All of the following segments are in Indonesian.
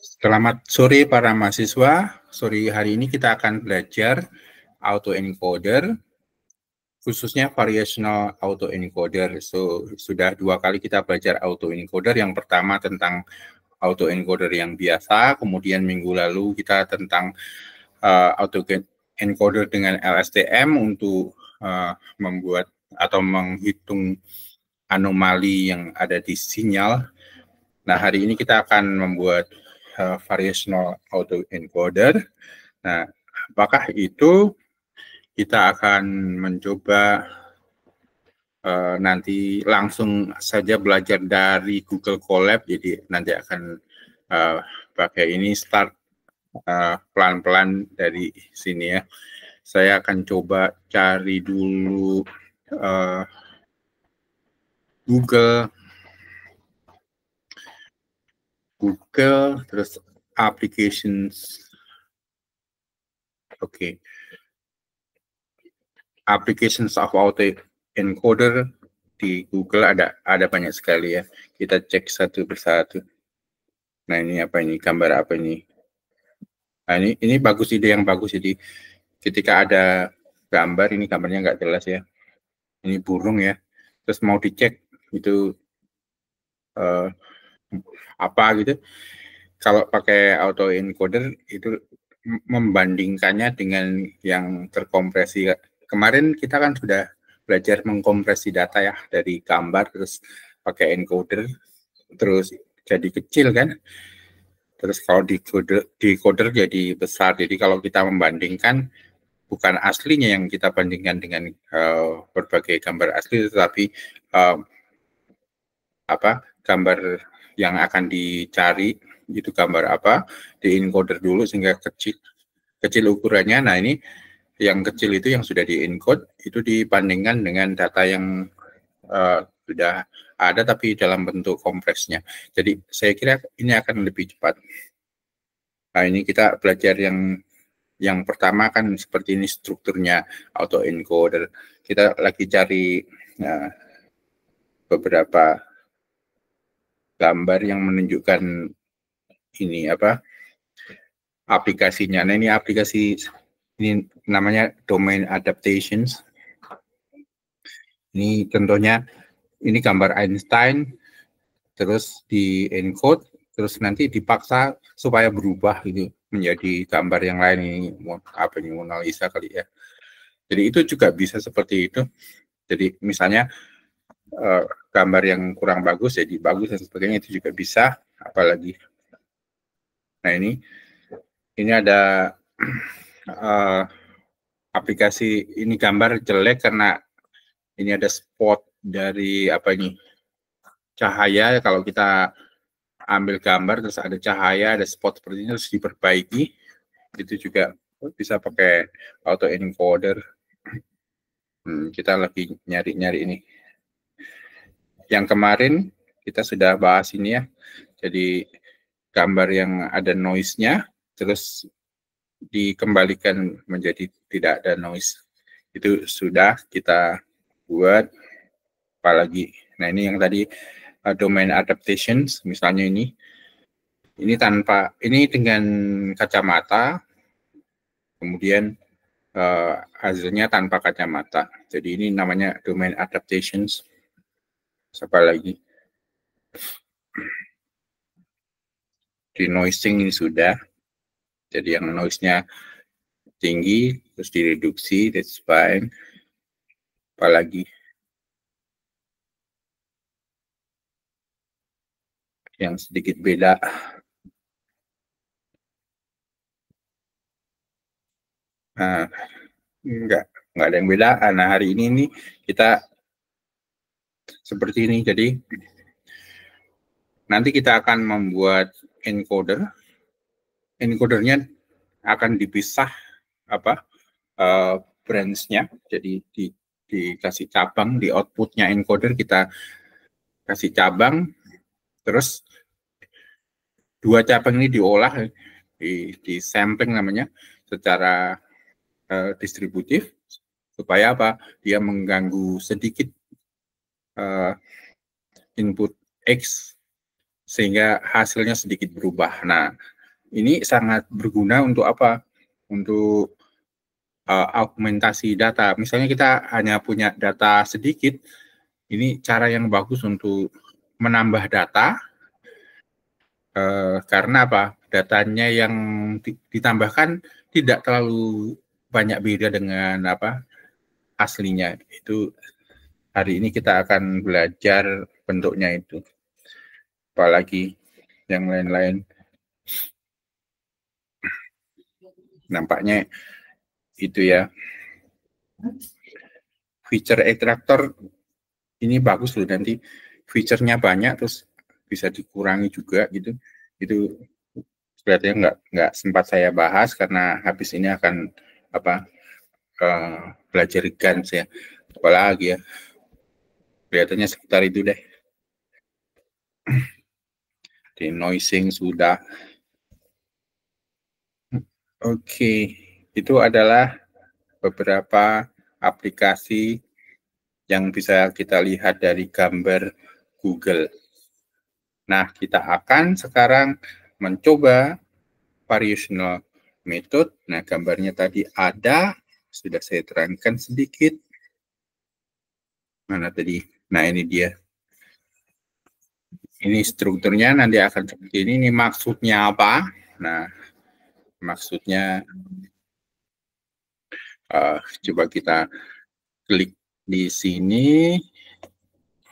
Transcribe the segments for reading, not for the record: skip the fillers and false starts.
Selamat sore para mahasiswa. Sore hari ini kita akan belajar autoencoder, khususnya variational autoencoder. Sudah 2 kali kita belajar autoencoder. Yang pertama tentang autoencoder yang biasa, kemudian minggu lalu kita tentang autoencoder dengan LSTM untuk membuat atau menghitung anomali yang ada di sinyal. Nah, hari ini kita akan membuat variational autoencoder. Nah, apakah itu kita akan mencoba nanti langsung saja belajar dari Google Colab. Jadi nanti akan pakai ini start pelan-pelan dari sini ya. Saya akan coba cari dulu Google, terus applications. Oke. Applications of autoencoder di Google ada banyak sekali ya. Kita cek satu persatu. Nah, ini apa ini? Gambar apa ini? Nah, ini bagus, ide yang bagus. Jadi ketika ada gambar, ini gambarnya nggak jelas ya. Ini burung ya. Terus mau dicek itu apa gitu. Kalau pakai autoencoder itu membandingkannya dengan yang terkompresi. Kemarin kita kan sudah belajar mengkompresi data ya dari gambar, terus pakai encoder, terus jadi kecil kan. Terus kalau decoder jadi besar. Jadi kalau kita membandingkan, bukan aslinya yang kita bandingkan dengan berbagai gambar asli, tetapi gambar yang akan dicari itu gambar apa, di encoder dulu sehingga kecil ukurannya. Nah, ini yang kecil itu yang sudah di encode itu dibandingkan dengan data yang sudah ada tapi dalam bentuk kompresnya. Jadi saya kira ini akan lebih cepat. Nah, ini kita belajar yang pertama kan seperti ini strukturnya autoencoder. Kita lagi cari beberapa gambar yang menunjukkan ini aplikasinya. Nah, ini aplikasi, ini namanya domain adaptations. Ini contohnya, ini gambar Einstein, terus di encode, terus nanti dipaksa supaya berubah gitu menjadi gambar yang lain. Ini apa ini, Mona Lisa kali ya. Jadi itu juga bisa seperti itu. Jadi misalnya gambar yang kurang bagus jadi bagus dan sebagainya, itu juga bisa. Apalagi, nah ini ada aplikasi, ini gambar jelek karena ini ada spot dari cahaya. Kalau kita ambil gambar terus ada cahaya, ada spot seperti ini, terus diperbaiki, itu juga bisa pakai autoencoder. Kita lagi nyari-nyari ini. Yang kemarin kita sudah bahas ini ya. Jadi gambar yang ada noise-nya terus dikembalikan menjadi tidak ada noise. Itu sudah kita buat. Apalagi, nah ini yang tadi domain adaptations, misalnya ini dengan kacamata, kemudian hasilnya tanpa kacamata. Jadi ini namanya domain adaptations. Apa lagi? Denoising ini sudah. Jadi yang noise-nya tinggi, terus direduksi, that's fine. Apalagi yang sedikit beda. Nah, enggak ada yang beda. Nah, hari ini kita seperti ini. Jadi nanti kita akan membuat encoder. Encodernya akan dipisah branch-nya. Jadi dikasih cabang di outputnya encoder, kita kasih cabang, terus 2 cabang ini diolah di sampling namanya secara distributif supaya dia mengganggu sedikit input X sehingga hasilnya sedikit berubah. Nah, ini sangat berguna untuk apa? Untuk augmentasi data. Misalnya kita hanya punya data sedikit, ini cara yang bagus untuk menambah data, karena apa? Datanya yang ditambahkan tidak terlalu banyak beda dengan apa aslinya. Itu hari ini kita akan belajar bentuknya itu. Apalagi yang lain-lain. Nampaknya itu ya. Feature extractor ini bagus loh, nanti feature-nya banyak terus bisa dikurangi juga gitu. Itu kelihatannya nggak sempat saya bahas karena habis ini akan apa belajar GANs ya. Apalagi ya. Kelihatannya sekitar itu deh. Denoising sudah. Oke, itu adalah beberapa aplikasi yang bisa kita lihat dari gambar Google. Nah, kita akan sekarang mencoba variational method. Nah, gambarnya tadi ada, sudah saya terangkan sedikit. Mana tadi? Nah, ini dia. Ini strukturnya nanti akan seperti ini. Ini maksudnya apa? Nah, maksudnya coba kita klik di sini.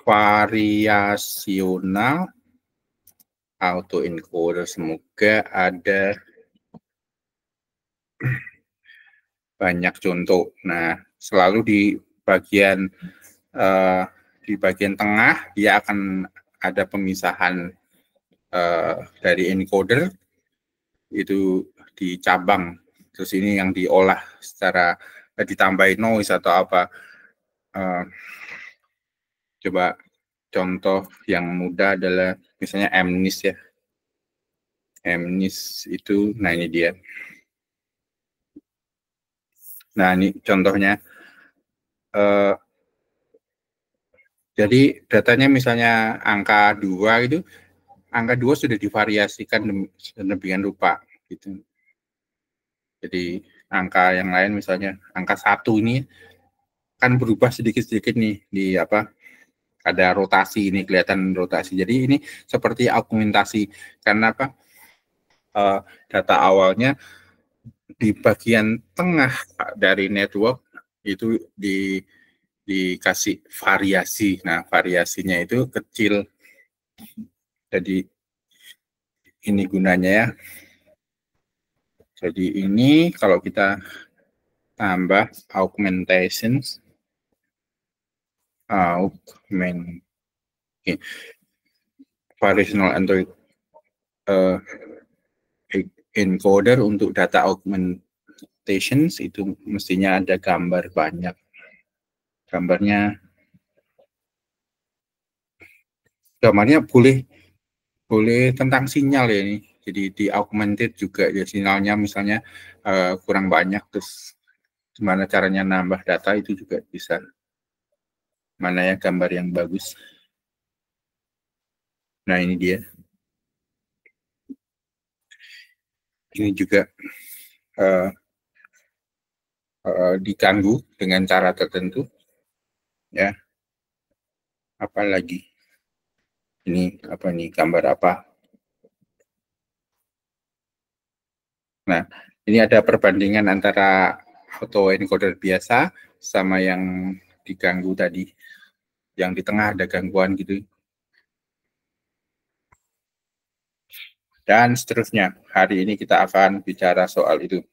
Variasional autoencoder, semoga ada banyak contoh. Nah, selalu di bagian tengah dia akan ada pemisahan dari encoder itu di cabang. Terus ini yang diolah secara ditambahin noise atau apa. Coba contoh yang mudah adalah misalnya MNIST ya. MNIST itu, nah ini dia. Nah ini contohnya. Jadi datanya misalnya angka 2 itu, angka 2 sudah divariasikan sedemikian rupa gitu. Jadi angka yang lain misalnya angka 1 ini kan berubah sedikit-sedikit nih di apa? Ada rotasi, ini kelihatan rotasi. Jadi ini seperti augmentasi karena apa? Data awalnya di bagian tengah dari network itu dikasih variasi. Nah, variasinya itu kecil. Jadi ini gunanya ya. Jadi ini kalau kita tambah augmentations, variational encoder untuk data augmentations itu mestinya ada gambar banyak. Gambarnya boleh tentang sinyal ya ini. Jadi di augmented juga ya sinyalnya misalnya kurang banyak, terus gimana caranya nambah data itu juga bisa. Mana ya gambar yang bagus. Nah ini dia. Ini juga diganggu dengan cara tertentu. Ya. Apalagi ini apa nih, gambar apa? Nah, ini ada perbandingan antara autoencoder biasa sama yang diganggu tadi. Yang di tengah ada gangguan gitu. Dan seterusnya. Hari ini kita akan bicara soal itu.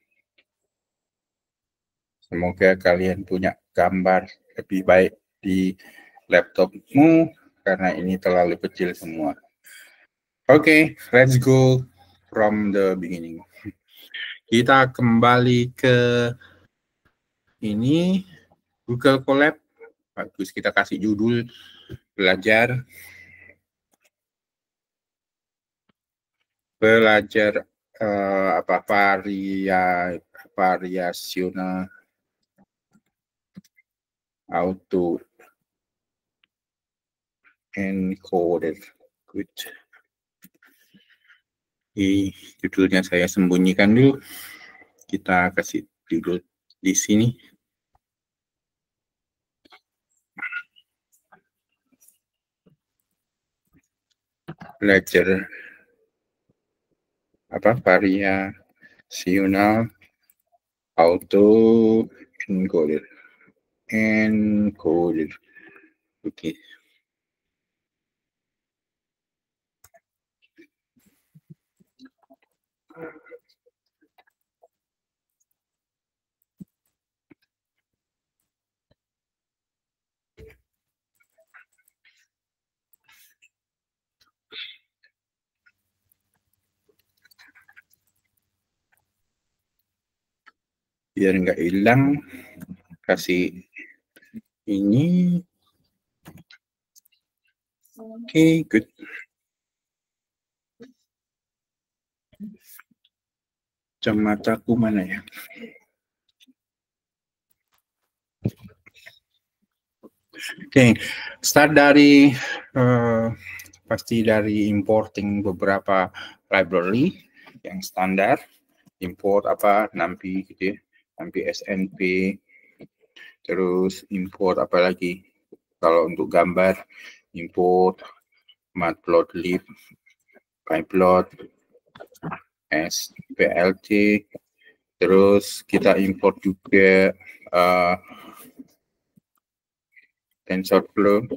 Semoga kalian punya gambar lebih baik di laptopmu karena ini terlalu kecil semua. Oke, let's go from the beginning. Kita kembali ke ini Google Colab. Bagus, kita kasih judul belajar apa variasional auto encoder. Good. Judulnya saya sembunyikan dulu. Kita kasih judul di sini. Belajar variasional auto encoder. Oke. Biar nggak hilang, kasih ini. Oke, good. Kacamataku mana ya? Oke, start dari pasti dari importing beberapa library yang standar. Import NumPy gitu ya, NumPy SNP. Terus import apa lagi? Kalau untuk gambar, import Matplotlib, pyplot, SPLT. Terus kita import juga TensorFlow.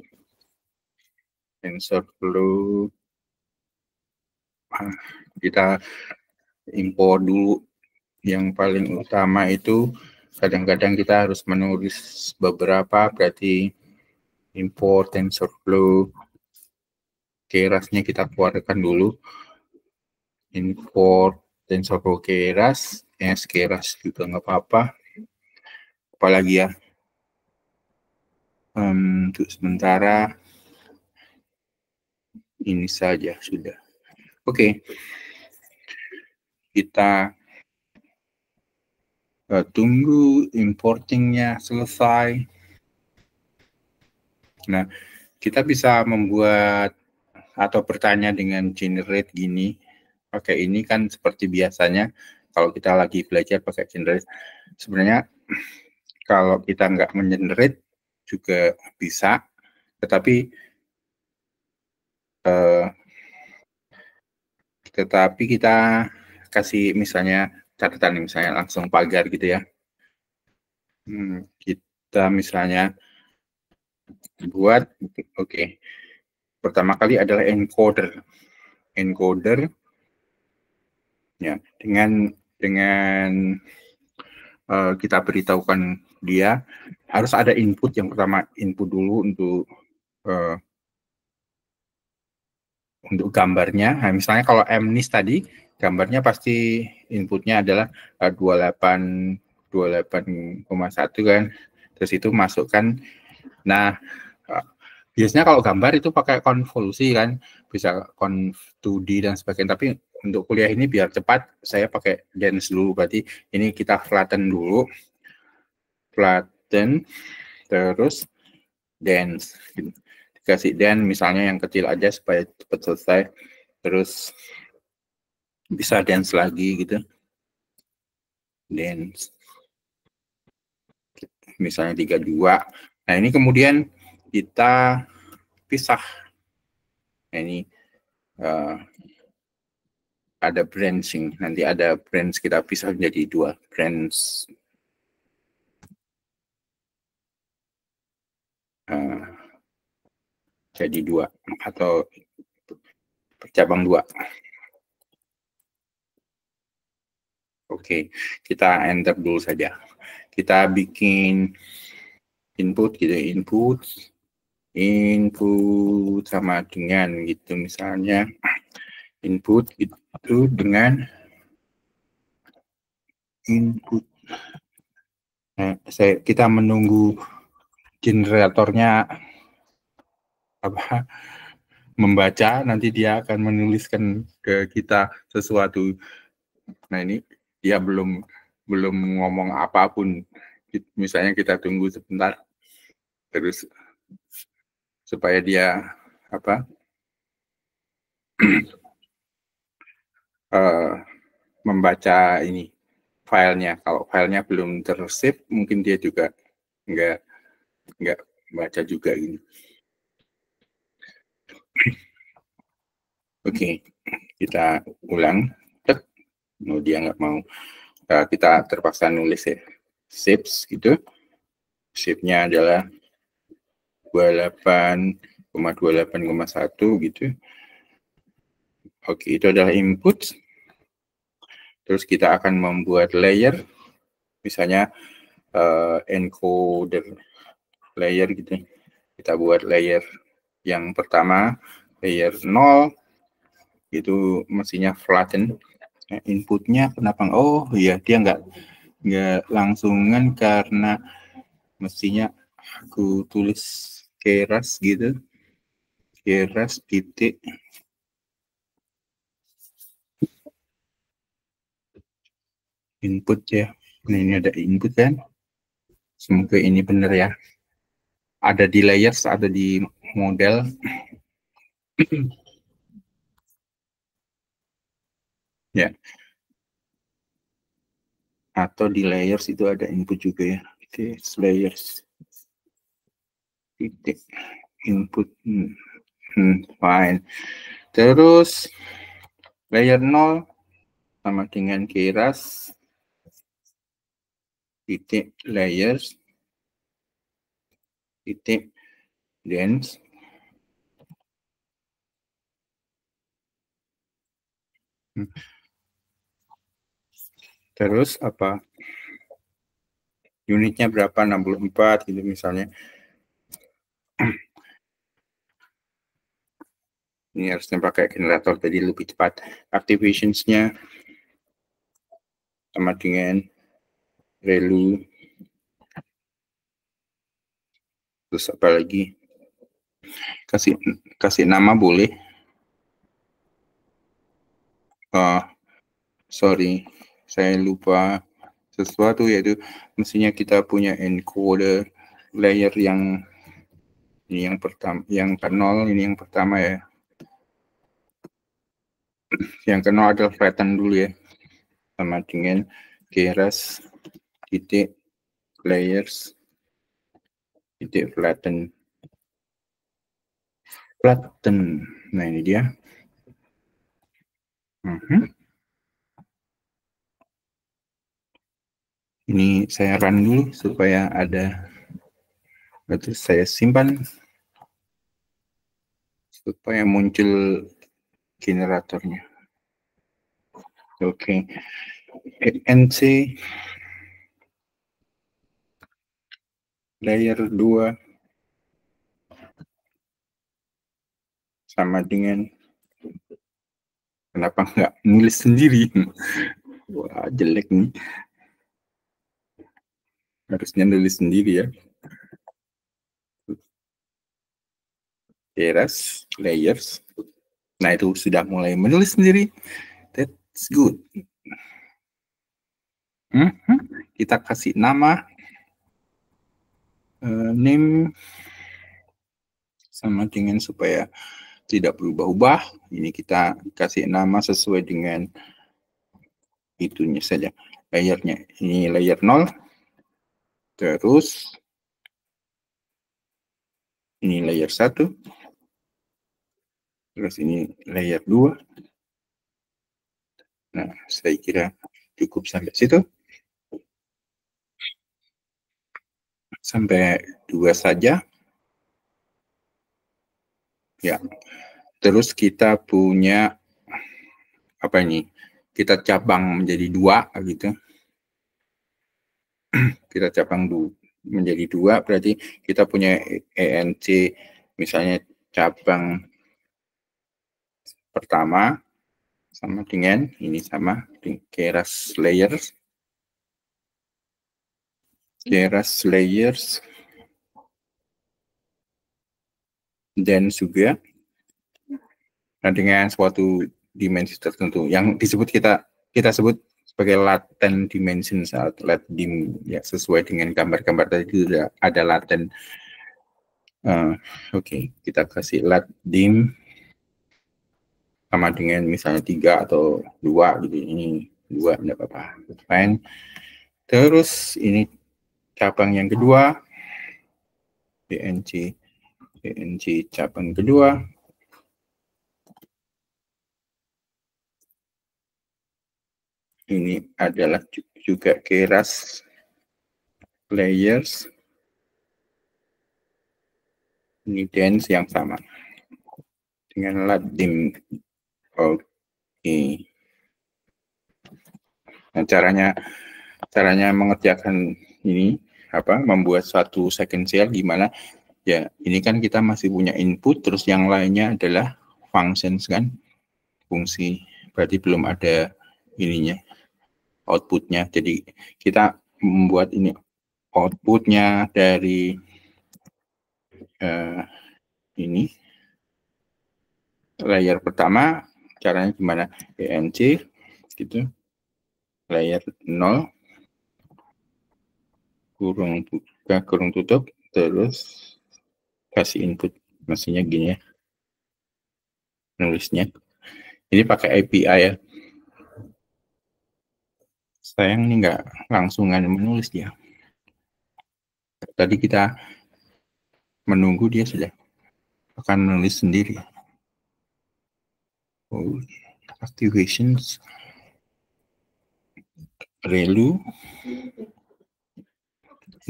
Kita import dulu. Yang paling utama itu kadang-kadang kita harus menulis beberapa, berarti import TensorFlow. Kerasnya kita keluarkan dulu. Import TensorFlow keras, keras juga nggak apa-apa. Apalagi ya, untuk sementara ini saja sudah. Oke. Kita tunggu importingnya selesai. Nah, kita bisa membuat atau bertanya dengan generate gini. Pakai ini kan seperti biasanya kalau kita lagi belajar pakai generate. Sebenarnya kalau kita nggak mengenerate juga bisa, tetapi kita kasih misalnya catatan, misalnya langsung pagar gitu ya. Kita misalnya buat, oke. Pertama kali adalah encoder ya, dengan kita beritahukan dia harus ada input. Yang pertama input dulu untuk gambarnya. Nah, misalnya kalau MNIST tadi gambarnya pasti inputnya adalah 28,1 kan, terus itu masukkan. Nah, biasanya kalau gambar itu pakai konvolusi kan, bisa conv2D dan sebagainya, tapi untuk kuliah ini biar cepat saya pakai dense dulu. Berarti ini kita flatten dulu, terus dense, dikasih dense misalnya yang kecil aja supaya cepat selesai, terus bisa dense lagi gitu, dense misalnya 32. Nah ini kemudian kita pisah. Nah, ini ada branching, nanti ada branch, kita pisah menjadi 2 branch. Jadi 2 atau bercabang 2. Oke, kita enter dulu saja. Kita bikin input gitu, input sama dengan gitu, misalnya input itu dengan input. Nah, kita menunggu generatornya membaca, nanti dia akan menuliskan ke kita sesuatu. Nah ini dia belum ngomong apapun, misalnya kita tunggu sebentar terus supaya dia membaca ini filenya. Kalau filenya belum tersave, mungkin dia juga nggak baca juga ini. Oke, kita ulang. No, dia nggak mau. Kita terpaksa nulis ya. Ships gitu. Shift-nya adalah 28,28,1 gitu. Oke, itu adalah input. Terus kita akan membuat layer, misalnya encoder layer gitu. Kita buat layer yang pertama, layer 0, itu mestinya flatten. Inputnya kenapa? Oh iya, dia nggak langsungan karena mestinya aku tulis keras gitu. Keras titik input ya. Nah, ini ada input kan. Semoga ini benar ya. Ada di layers, ada di model. Ya. Atau di layers itu ada input juga ya. Oke, layers. Titik input. Fine. Terus layer 0 sama dengan keras titik layers titik dense. Terus apa? Unitnya berapa? 64 gitu misalnya. Ini harusnya pakai generator jadi lebih cepat. Activations-nya sama dengan ReLU. Terus apa lagi? Kasih nama boleh. Sorry, saya lupa sesuatu, yaitu mestinya kita punya encoder layer yang ini yang pertama, yang ke-0 ini yang pertama ya. Yang ke-0 adalah flatten dulu ya, sama dengan keras titik layers titik flatten. Nah ini dia. Ini saya run dulu supaya ada, berarti saya simpan supaya muncul generatornya. Oke. NC layer 2 sama dengan, kenapa nggak nulis sendiri? Wah, jelek nih. Harusnya nulis sendiri ya. Keras, layers. Nah, itu sudah mulai menulis sendiri. That's good. Kita kasih nama. Name sama dengan supaya tidak berubah-ubah. Ini kita kasih nama sesuai dengan itunya saja. Layernya. Ini layer 0. Terus ini layer 1. Terus ini layer 2. Nah, saya kira cukup sampai situ. Sampai 2 saja. Ya. Terus kita punya apa ini? Kita cabang menjadi 2 gitu. Kita cabang menjadi 2, berarti kita punya ENC misalnya cabang pertama sama dengan ini, sama keras layers dan juga dengan suatu dimensi tertentu yang disebut kita sebut sebagai latent dimension saat lat dim ya, sesuai dengan gambar-gambar tadi itu ada latent. Oke, kita kasih lat dim sama dengan misalnya 3 atau 2 gitu. Ini 2 tidak apa-apa. Fine. Terus ini cabang yang kedua, PNG cabang kedua. Ini adalah juga keras layers. Ini dense yang sama dengan lat dim. Oke. Nah, caranya mengerjakan ini membuat suatu sequential gimana ya, ini kan kita masih punya input, terus yang lainnya adalah functions kan, fungsi, berarti belum ada ininya, outputnya. Jadi kita membuat ini outputnya dari ini layer pertama, caranya gimana, PNG gitu, layer 0 kurung buka kurung tutup, terus kasih input, maksudnya gini ya nulisnya. Ini pakai API ya, sayang ini nggak langsungan menulis dia. Tadi kita menunggu, dia sudah akan menulis sendiri. Oh, activations relu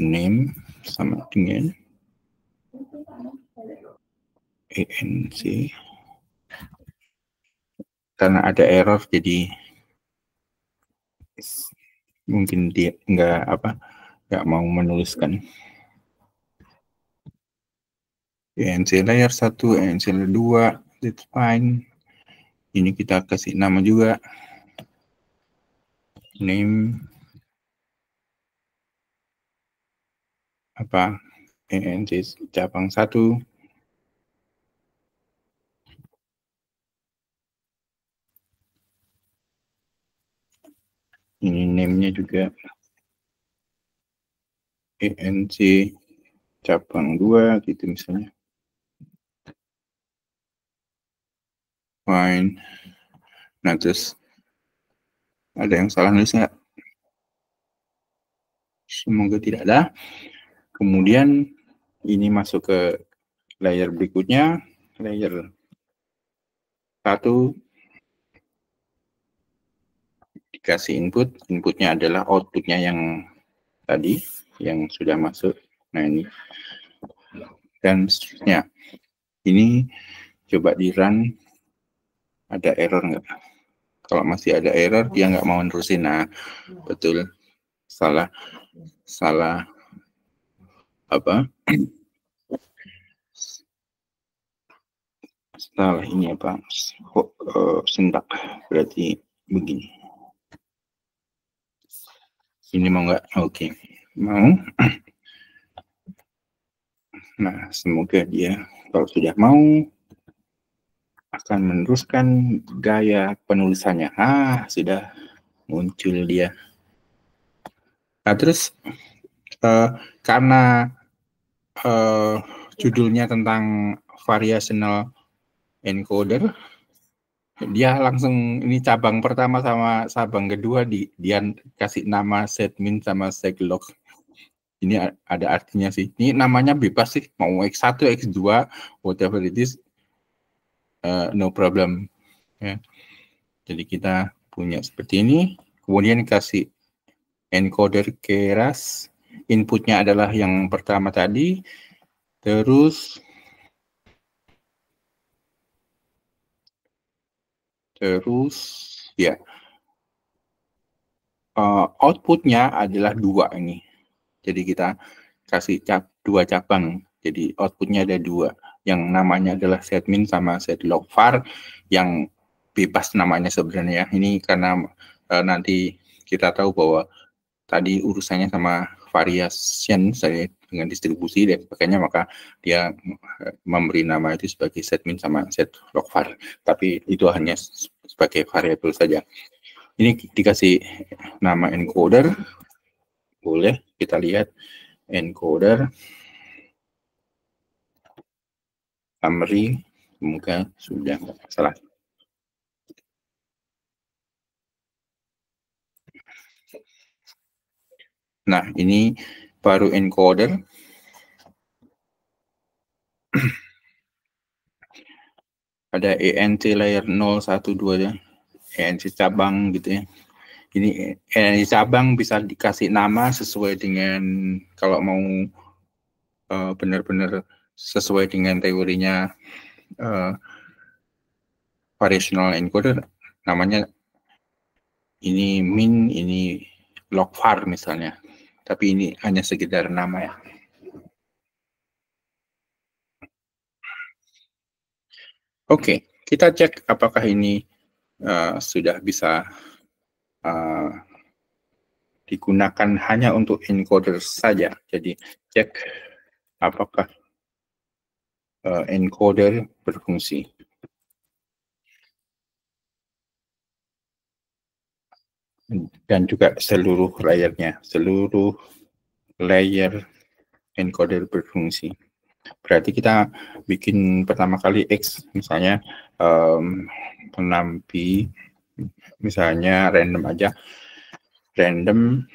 name sama dengan ANC. Karena ada error jadi mungkin dia nggak mau menuliskan. ANC layer 1, ANC layer 2, it's fine. Ini kita kasih nama juga, name ANC cabang 1. Ini name-nya juga ANC cabang 2 gitu misalnya. Fine. Nah, terus ada yang salah nulis nggak? Semoga tidak ada. Kemudian ini masuk ke layer berikutnya, layer 1. Dikasih input, inputnya adalah outputnya yang tadi, yang sudah masuk. Nah, ini. Dan seterusnya. Ini coba di run, ada error nggak? Kalau masih ada error, dia nggak mau nerusin. Nah, betul. Salah setelah ini sentak, berarti begini. Ini mau nggak? Oke. Mau. Nah, semoga dia kalau sudah mau akan meneruskan gaya penulisannya. Sudah muncul dia. Nah, terus karena judulnya tentang variational encoder, dia langsung ini cabang pertama sama cabang kedua dia kasih nama setmin sama setlog. Ini ada artinya sih. Ini namanya bebas sih, mau X1, X2, whatever it is, no problem. Ya. Jadi kita punya seperti ini. Kemudian kasih encoder keras. Inputnya adalah yang pertama tadi. Terus ya. Outputnya adalah 2 ini. Jadi kita kasih 2 cabang. Jadi outputnya ada 2. Yang namanya adalah setmin sama setlog var, yang bebas namanya sebenarnya. Ini karena nanti kita tahu bahwa tadi urusannya sama variation saya dengan distribusi dan sebagainya, maka dia memberi nama itu sebagai setmin sama setlog var. Tapi itu hanya sebagai variabel saja. Ini dikasih nama encoder. Boleh kita lihat encoder summary, semoga sudah nggak salah. Nah, ini baru encoder. Ada ENC layer 012 ya, ENC cabang gitu ya. Ini ENC cabang bisa dikasih nama sesuai dengan, kalau mau benar-benar sesuai dengan teorinya variational encoder, namanya ini min, ini log var misalnya. Tapi ini hanya sekedar nama ya. Oke, kita cek apakah ini sudah bisa digunakan hanya untuk encoder saja. Jadi cek apakah encoder berfungsi. Dan juga seluruh layernya, seluruh layer encoder berfungsi. Berarti kita bikin pertama kali X, misalnya penampi, misalnya random aja, random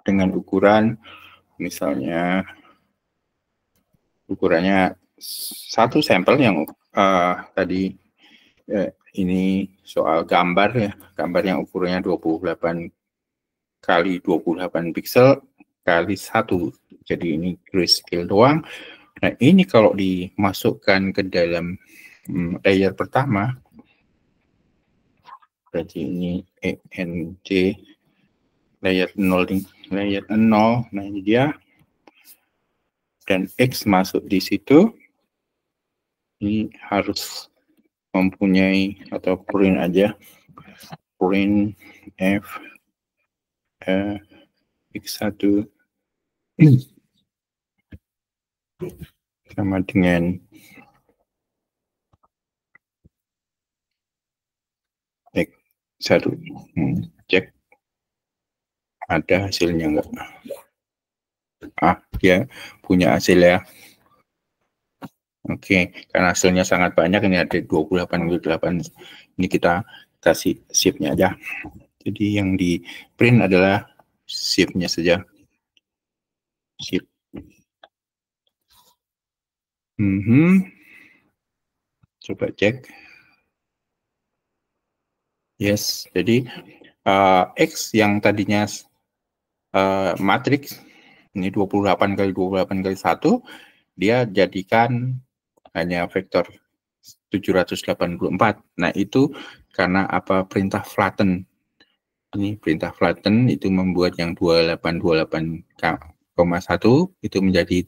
dengan ukuran, misalnya ukurannya satu sampel yang tadi ini soal gambar ya, gambar yang ukurannya 28 kali 28 pixel kali 1. Jadi ini grayscale doang. Nah, ini kalau dimasukkan ke dalam layer pertama, berarti ini ENC layer 0, layer 0. Nah, ini dia. Dan X masuk di situ. Ini harus mempunyai, atau print aja, print F X1 sama dengan X1. Cek ada hasilnya enggak. Dia punya hasil ya. Oke, karena hasilnya sangat banyak, ini ada 28. Ini kita kasih shape-nya aja. Jadi yang di print adalah shape-nya saja. Shape. Coba cek. Yes, jadi X yang tadinya matriks, ini 28 kali 28 kali 1, dia jadikan hanya vektor 784. Nah, itu karena apa? Perintah flatten. Ini perintah flatten itu membuat yang 2828,1 itu menjadi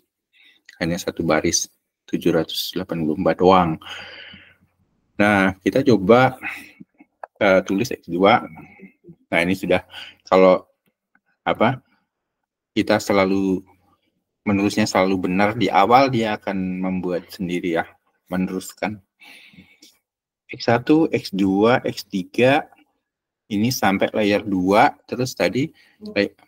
hanya satu baris 784 doang. Nah, kita coba tulis X2. Nah, ini sudah, kalau apa? Kita selalu menulisnya selalu benar di awal, dia akan membuat sendiri ya, meneruskan. X1, X2, X3, ini sampai layer 2, terus tadi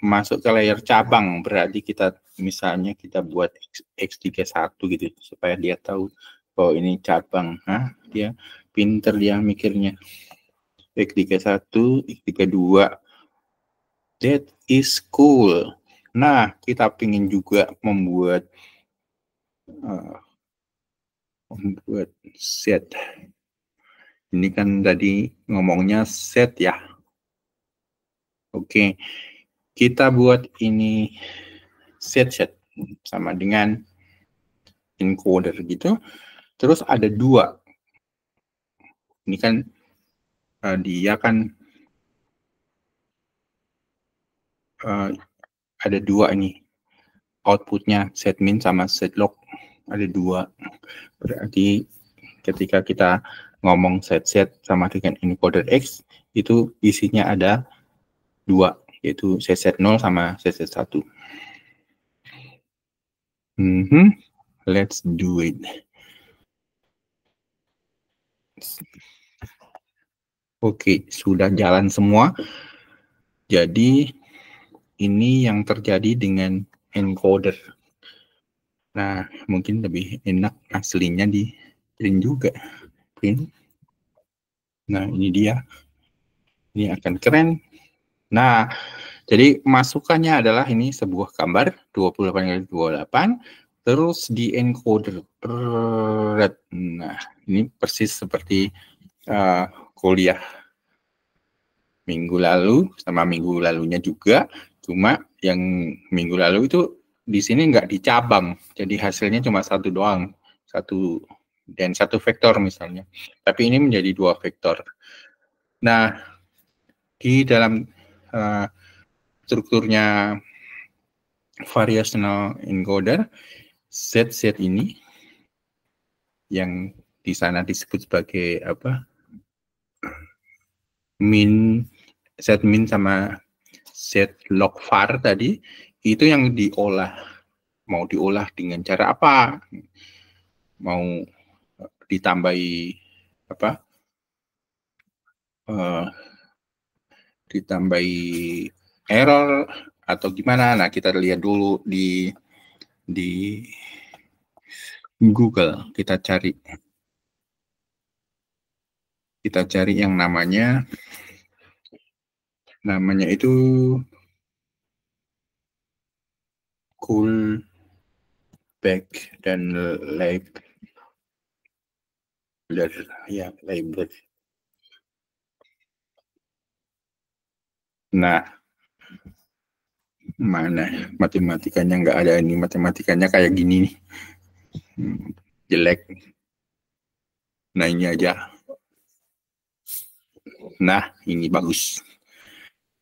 masuk ke layer cabang, berarti kita misalnya kita buat X31 gitu, supaya dia tahu bahwa ini cabang. Dia pinter dia mikirnya. X31, X32, that is cool. Nah, kita ingin juga membuat set. Ini kan tadi ngomongnya set ya. Oke, kita buat ini set sama dengan encoder gitu. Terus ada 2. Ini kan dia kan ada 2 ini. Outputnya set min sama set log. Ada 2. Berarti ketika kita ngomong set sama dengan encoder X, itu isinya ada 2, yaitu set 0 sama set 1. Let's do it. Oke, sudah jalan semua. Jadi ini yang terjadi dengan encoder. Nah, mungkin lebih enak aslinya di print juga. Print. Nah, ini dia. Ini akan keren. Nah, jadi masukannya adalah ini sebuah gambar 28x28 terus di encoder. Nah, ini persis seperti kuliah minggu lalu sama minggu lalunya juga, cuma yang minggu lalu itu di sini nggak dicabang, jadi hasilnya cuma satu doang, satu vektor misalnya, tapi ini menjadi 2 vektor. Nah, di dalam strukturnya variational encoder, Z ini yang di sana disebut sebagai apa? Z min sama Z log var tadi, itu yang diolah. Mau diolah dengan cara apa? Mau ditambahi apa? Ditambahi error atau gimana? Nah, kita lihat dulu di Google. Kita cari yang namanya itu Kullback dan Leibler, ya Leibler. Nah, mana matematikanya nggak ada, ini matematikanya kayak gini nih, jelek. Nah, ini aja. Nah, ini bagus.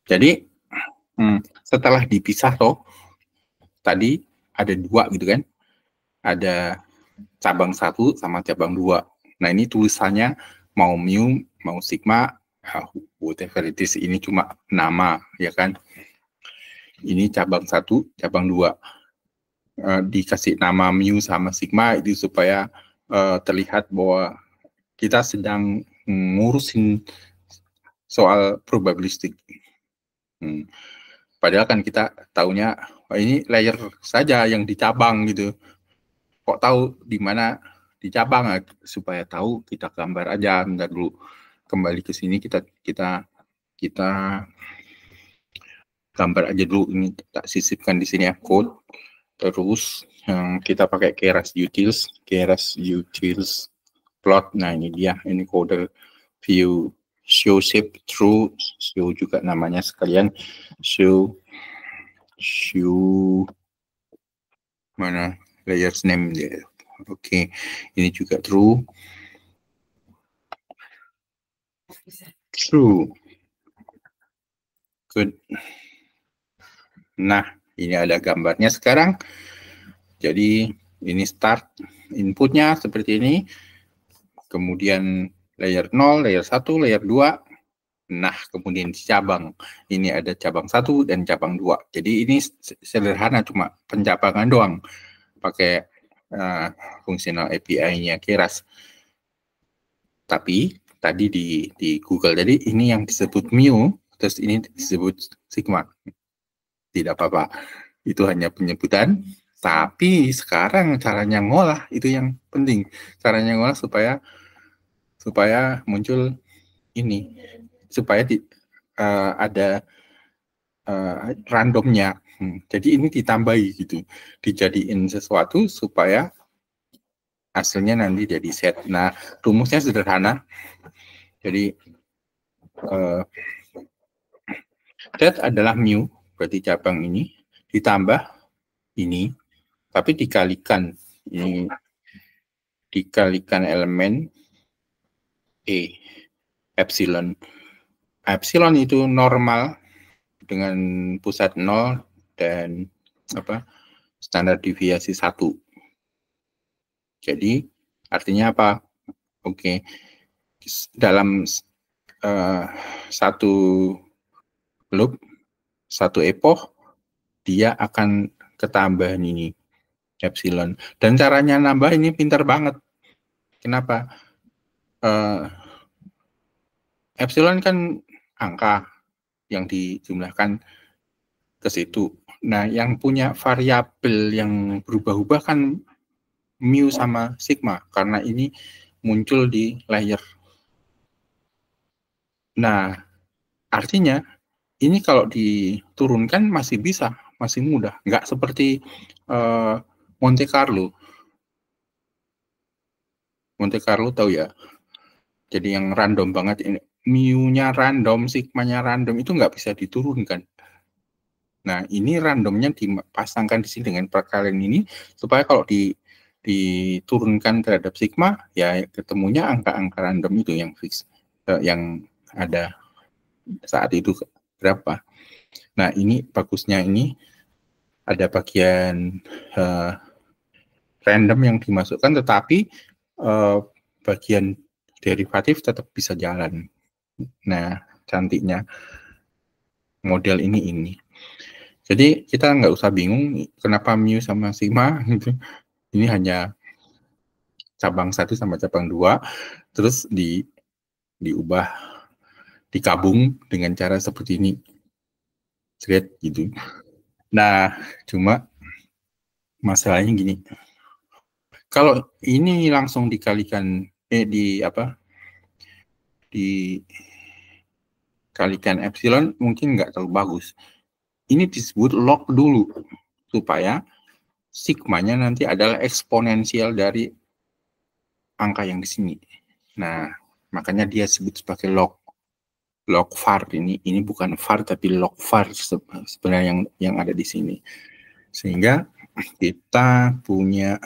Jadi setelah dipisah toh, tadi ada 2 gitu kan, ada cabang 1 sama cabang 2. Nah, ini tulisannya mau mu, mau sigma, whatever it is, ini cuma nama, ya kan. Ini cabang 1, cabang 2. Dikasih nama mu sama sigma itu supaya terlihat bahwa kita sedang ngurusin soal probabilistik. Padahal kan kita taunya ini layer saja yang dicabang gitu. Kok tahu di mana dicabang? Supaya tahu kita gambar aja. Bentar dulu, kembali ke sini, kita gambar aja dulu. Ini tak sisipkan di sini ya, code. Terus kita pakai Keras utils plot. Nah, ini dia, ini kode view show shape true, show juga namanya sekalian, show mana layers name ya. Oke, ini juga true. Good. Nah, ini ada gambarnya sekarang. Jadi ini start inputnya seperti ini. Kemudian layer 0, layer 1, layer 2. Nah, kemudian cabang. Ini ada cabang 1 dan cabang 2. Jadi ini sederhana, cuma pencabangan doang. Pakai fungsional API-nya Keras. Tapi tadi di Google, jadi ini yang disebut mu, terus ini disebut sigma. Tidak apa-apa, itu hanya penyebutan. Tapi sekarang caranya ngolah itu yang penting. Caranya ngolah supaya muncul ini, supaya ada randomnya. Jadi ini ditambahi gitu, dijadiin sesuatu supaya hasilnya nanti jadi set. Nah, rumusnya sederhana. Jadi set adalah mu, berarti cabang ini ditambah ini, tapi dikalikan ini, dikalikan elemen E, epsilon. Epsilon itu normal dengan pusat 0 dan standar deviasi 1. Jadi artinya apa? Oke. Dalam satu loop, satu epoch, dia akan ketambahan ini epsilon. Dan caranya nambah ini pintar banget. Kenapa? Epsilon kan angka yang dijumlahkan ke situ. Nah, yang punya variabel yang berubah-ubah kan mu sama sigma, karena ini muncul di layer. Nah, Artinya ini kalau diturunkan masih bisa, masih mudah, nggak seperti Monte Carlo. Monte Carlo tahu ya? Jadi yang random banget ini, mu-nya random, sigma-nya random, itu nggak bisa diturunkan. Nah, ini randomnya dipasangkan di sini dengan perkalian ini, supaya kalau diturunkan terhadap sigma, ya ketemunya angka-angka random itu yang fix, yang ada saat itu berapa. Nah, ini bagusnya ini ada bagian random yang dimasukkan, tetapi bagian derivatif tetap bisa jalan. Nah, cantiknya model ini. Jadi kita nggak usah bingung kenapa mu sama sigma gitu. Ini hanya cabang 1 sama cabang 2, terus diubah, digabung dengan cara seperti ini. Lihat gitu. Nah, cuma masalahnya gini. Kalau ini langsung dikalikan dikalikan epsilon mungkin nggak terlalu bagus. Ini disebut log dulu supaya sigmanya nanti adalah eksponensial dari angka yang di sini. Nah, makanya dia sebut sebagai log var. Ini bukan var tapi log var sebenarnya yang ada di sini. Sehingga kita punya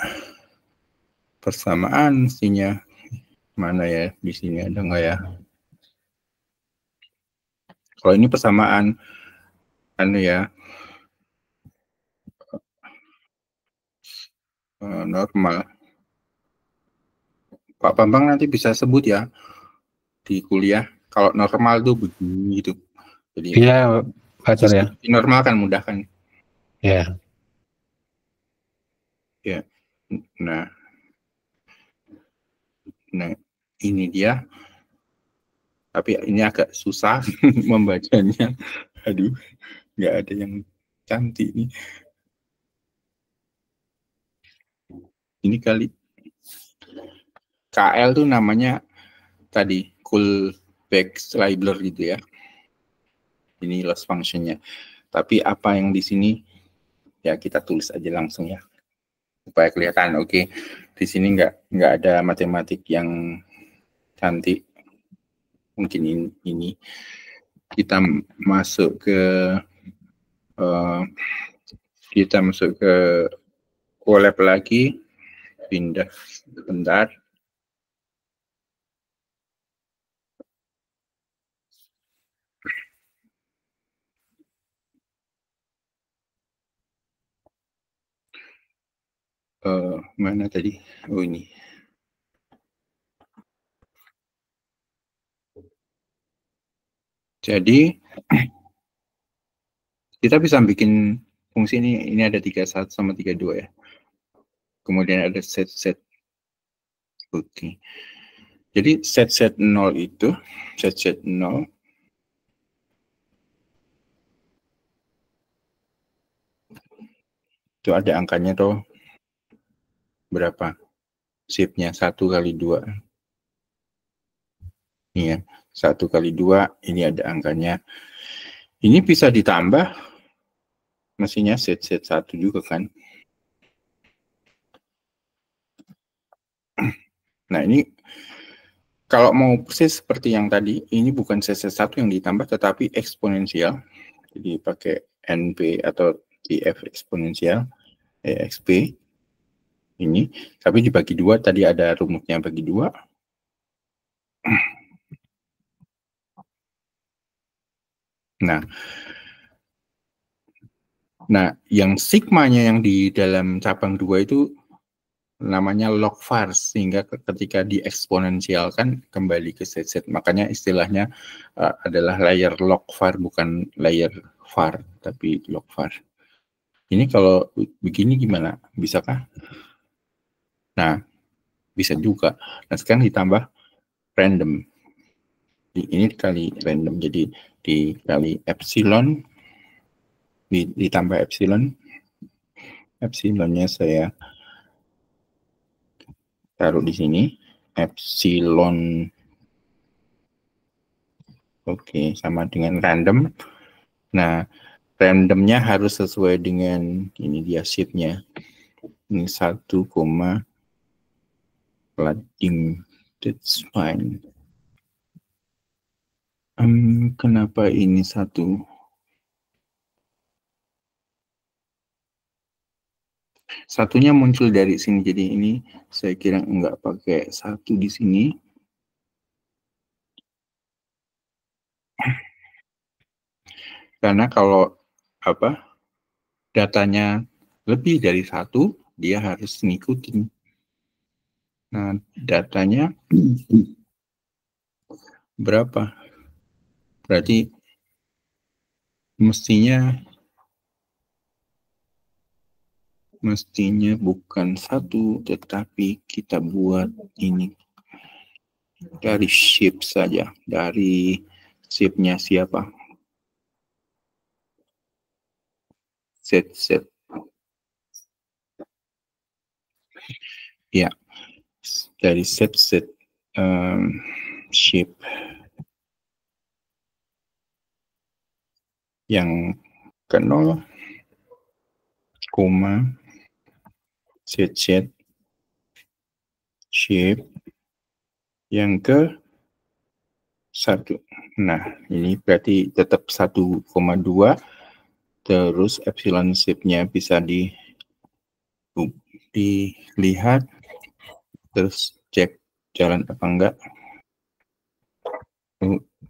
persamaan mestinya. Mana ya, di sini ada nggak ya? Kalau ini persamaan ya normal. Pak Bambang nanti bisa sebut ya di kuliah kalau normal tuh begini gitu. Jadi iya, Pacar ya. Normal kan mudah kan? Ya. Ya. Nah ini dia. Tapi ini agak susah membacanya. Aduh, nggak ada yang cantik nih. Ini kali KL tuh namanya tadi Kullback-Leibler gitu ya. Ini loss functionnya. Tapi apa yang di sini ya kita tulis aja langsung ya supaya kelihatan. Oke. Di sini nggak ada matematik yang cantik. Mungkin ini kita masuk ke collab lagi, pindah sebentar. Mana tadi? Oh ini. Jadi kita bisa bikin fungsi ini ada 31 sama 32 ya. Kemudian ada set. Oke. Jadi set 0 itu set 0 itu ada angkanya tuh berapa? Shift-nya 1 kali 2. Ini ya, 1 kali 2 ini ada angkanya. Ini bisa ditambah mestinya set 1 juga kan. Nah ini kalau mau persis seperti yang tadi, ini bukan set 1 yang ditambah tetapi eksponensial. Jadi pakai NP atau TF eksponensial, EXP ini. Tapi dibagi 2, tadi ada rumusnya bagi 2. Nah, yang sigmanya yang di dalam cabang 2 itu namanya log var, sehingga ketika dieksponensialkan kembali ke set. Makanya istilahnya adalah layer log var, bukan layer var, tapi log var. Ini kalau begini gimana? Bisakah? Nah, bisa juga. Nah, sekarang ditambah random. Ini dikali random, jadi dikali epsilon, ditambah epsilon. Epsilonnya saya taruh di sini. Epsilon Oke, sama dengan random. Nah, randomnya harus sesuai dengan ini dia sheet-nya. Ini 1, plating. That's fine. Kenapa ini 1? Satunya muncul dari sini, jadi ini saya kira enggak pakai 1 di sini. Karena kalau datanya lebih dari 1, dia harus ngikutin. Nah, datanya berapa? Berarti mestinya bukan 1, tetapi kita buat ini dari shape saja, dari shape-nya siapa? Set. Ya, dari set shape yang ke 0, set shape yang ke 1. Nah, ini berarti tetap 1,2, terus epsilon shape-nya bisa dilihat, terus cek jalan apa enggak.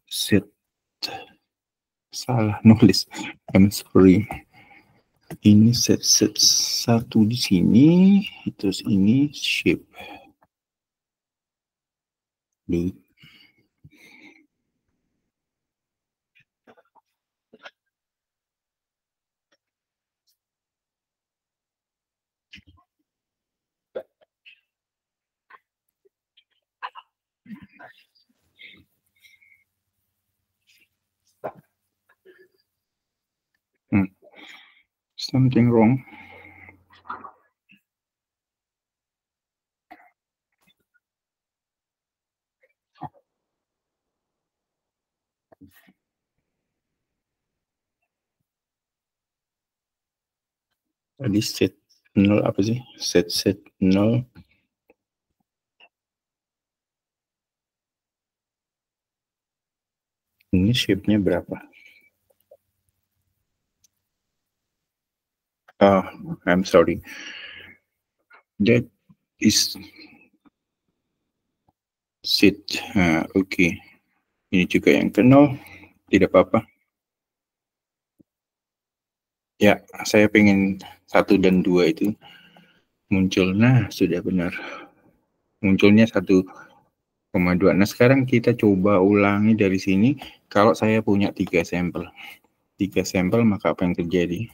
Set, salah nulis, I'm sorry. Ini set 1 di sini, terus ini shape. Something wrong. Tadi set 0 apa sih? Set 0. Ini shape-nya berapa? Oh, I'm sorry. That is set. Oke. Ini juga yang ke 0. Tidak apa-apa. Ya, saya pengen 1 dan 2 itu muncul. Nah, sudah benar. Munculnya 1,2. Nah, sekarang kita coba ulangi dari sini. Kalau saya punya 3 sampel. 3 sampel, maka apa yang terjadi?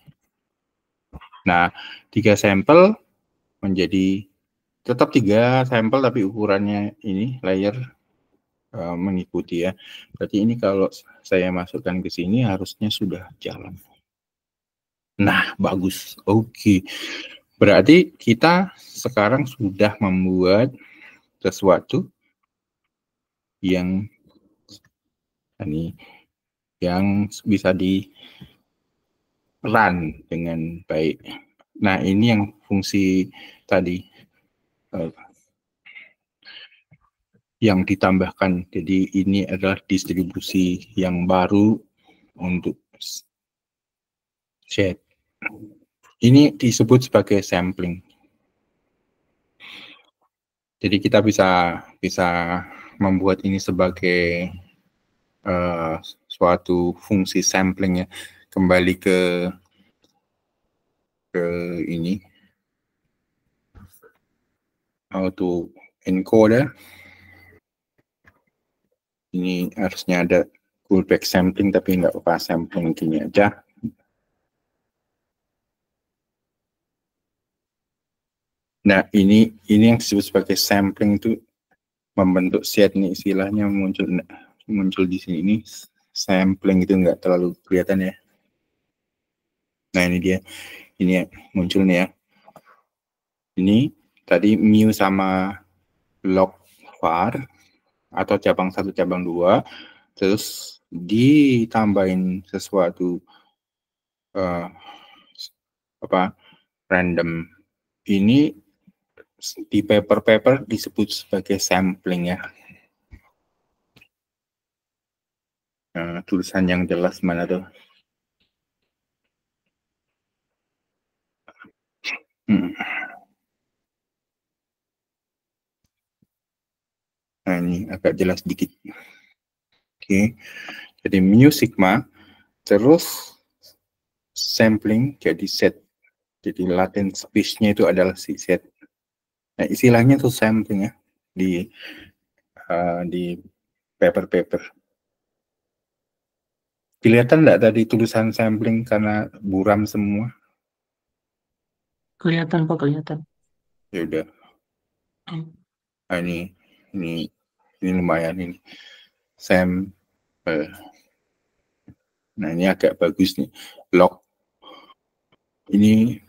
Nah, 3 sampel menjadi tetap 3 sampel, tapi ukurannya ini layer mengikuti ya. Berarti ini kalau saya masukkan ke sini harusnya sudah jalan. Nah, bagus. Oke. Berarti kita sekarang sudah membuat sesuatu yang bisa di run dengan baik. Nah, ini yang fungsi tadi yang ditambahkan. Jadi ini adalah distribusi yang baru untuk set. Ini disebut sebagai sampling. Jadi kita bisa membuat ini sebagai suatu fungsi sampling ya. Kembali ke ini auto encoder. Ini harusnya ada callback sampling, tapi nggak apa-apa, sampling gini aja. Nah, ini yang disebut sebagai sampling itu membentuk set nih, istilahnya muncul di sini. Ini sampling itu nggak terlalu kelihatan ya. Nah, ini dia, ini ya, muncul nih ya. Ini tadi mu sama log var atau cabang 1 cabang 2 terus ditambahin sesuatu random, ini di paper disebut sebagai sampling ya. Tulisan yang jelas mana tuh? Nah, ini agak jelas dikit. Oke, jadi mu sigma, terus sampling jadi set. Jadi latent space-nya itu adalah si set. Nah, istilahnya tuh sampling ya di paper. Kelihatan nggak tadi tulisan sampling karena buram semua? Kelihatan Pak, kelihatan. Ya udah. Nah, ini lumayan ini. Sampel. Nah, ini agak bagus nih. Log. Ini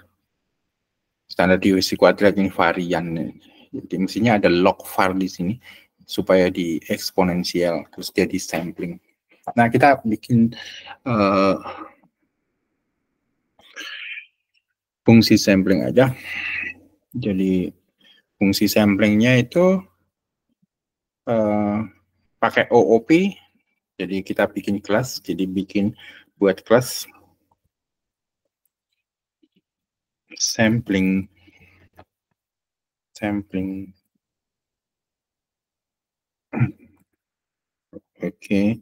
standar dimensi kuadrat, ini varian. Jadi mestinya ada log var di sini supaya di eksponensial terus jadi sampling. Nah, kita bikin fungsi sampling aja. Jadi fungsi samplingnya itu pakai OOP. Jadi kita bikin kelas. Jadi buat kelas sampling. Oke.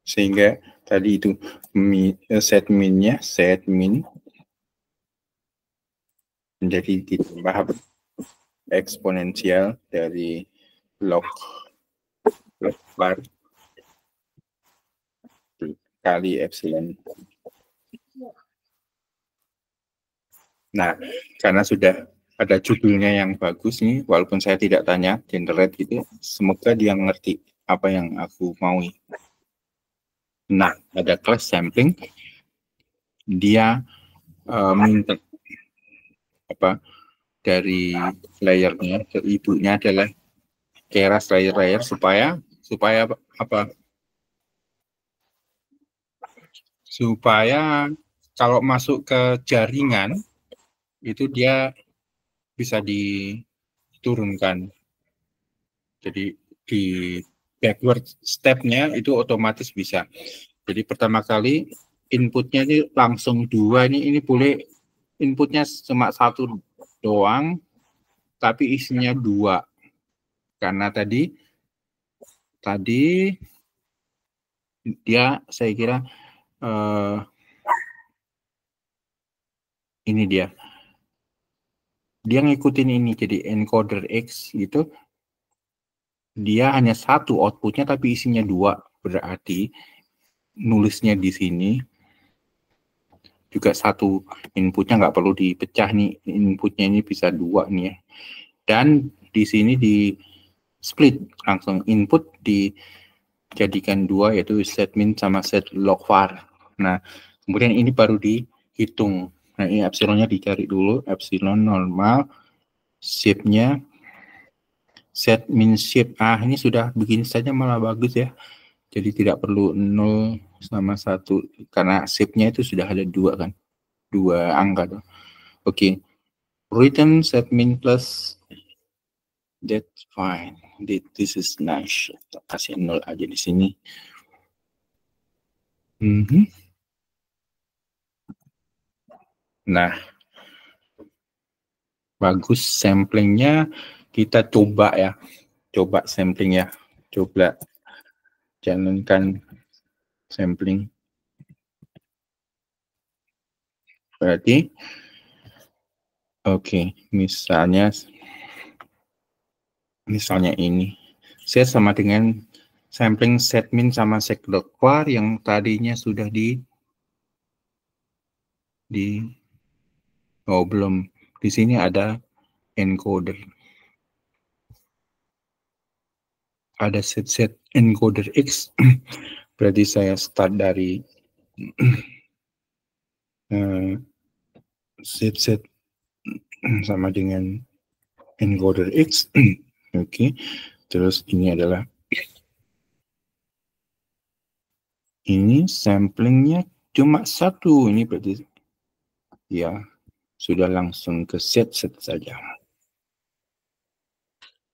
Sehingga tadi itu set min menjadi ditambah eksponensial dari log var kali epsilon. Nah, karena sudah ada judulnya yang bagus nih, walaupun saya tidak tanya generate gitu, semoga dia ngerti apa yang aku mau. Nah, ada kelas sampling, dia minta dari layernya ke ibunya adalah keras layer supaya kalau masuk ke jaringan itu dia bisa diturunkan. Jadi di backward step-nya itu otomatis bisa. Jadi pertama kali inputnya ini langsung 2, ini boleh inputnya cuma 1 doang, tapi isinya 2. Karena tadi dia saya kira ini dia ngikutin ini, jadi encoder X gitu, dia hanya 1 outputnya tapi isinya 2, berarti nulisnya di sini juga 1 inputnya, nggak perlu dipecah nih, inputnya ini bisa 2 nih ya, dan di sini di split langsung input dijadikan 2, yaitu set min sama set log var. Nah, kemudian ini baru dihitung. Nah, ini epsilonnya dicari dulu, epsilon normal, shape-nya set min shape. Ini sudah bikin saja malah bagus ya. Jadi tidak perlu 0 sama 1 karena shape-nya itu sudah ada 2 kan. 2 angka tuh. Oke. Return set min plus, that's fine. This is nice. Kasih 0 aja di sini. Nah, bagus samplingnya. Kita coba ya, sampling ya, coba jalankan sampling. Berarti oke, misalnya ini set sama dengan sampling set min sama set log var yang tadinya sudah belum. Di sini ada encoder. Ada set encoder X. Berarti saya start dari set sama dengan encoder X. Oke. Terus ini adalah Ini samplingnya cuma satu, ini berarti ya sudah langsung ke set saja.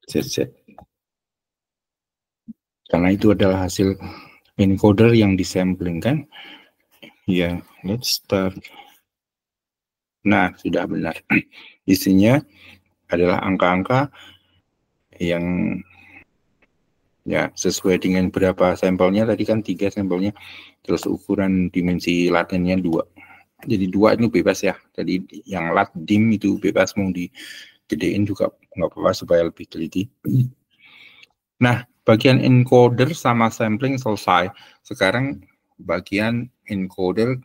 Set. Karena itu adalah hasil encoder yang disampling kan. Ya, let's start. Nah, sudah benar. Isinya adalah angka-angka yang ya sesuai dengan berapa sampelnya. Tadi kan 3 sampelnya, terus ukuran dimensi latennya 2. Jadi 2 ini bebas ya. Jadi yang lat dim itu bebas, mau digedein juga nggak apa-apa supaya lebih teliti. Nah, bagian encoder sama sampling selesai. Sekarang bagian encoder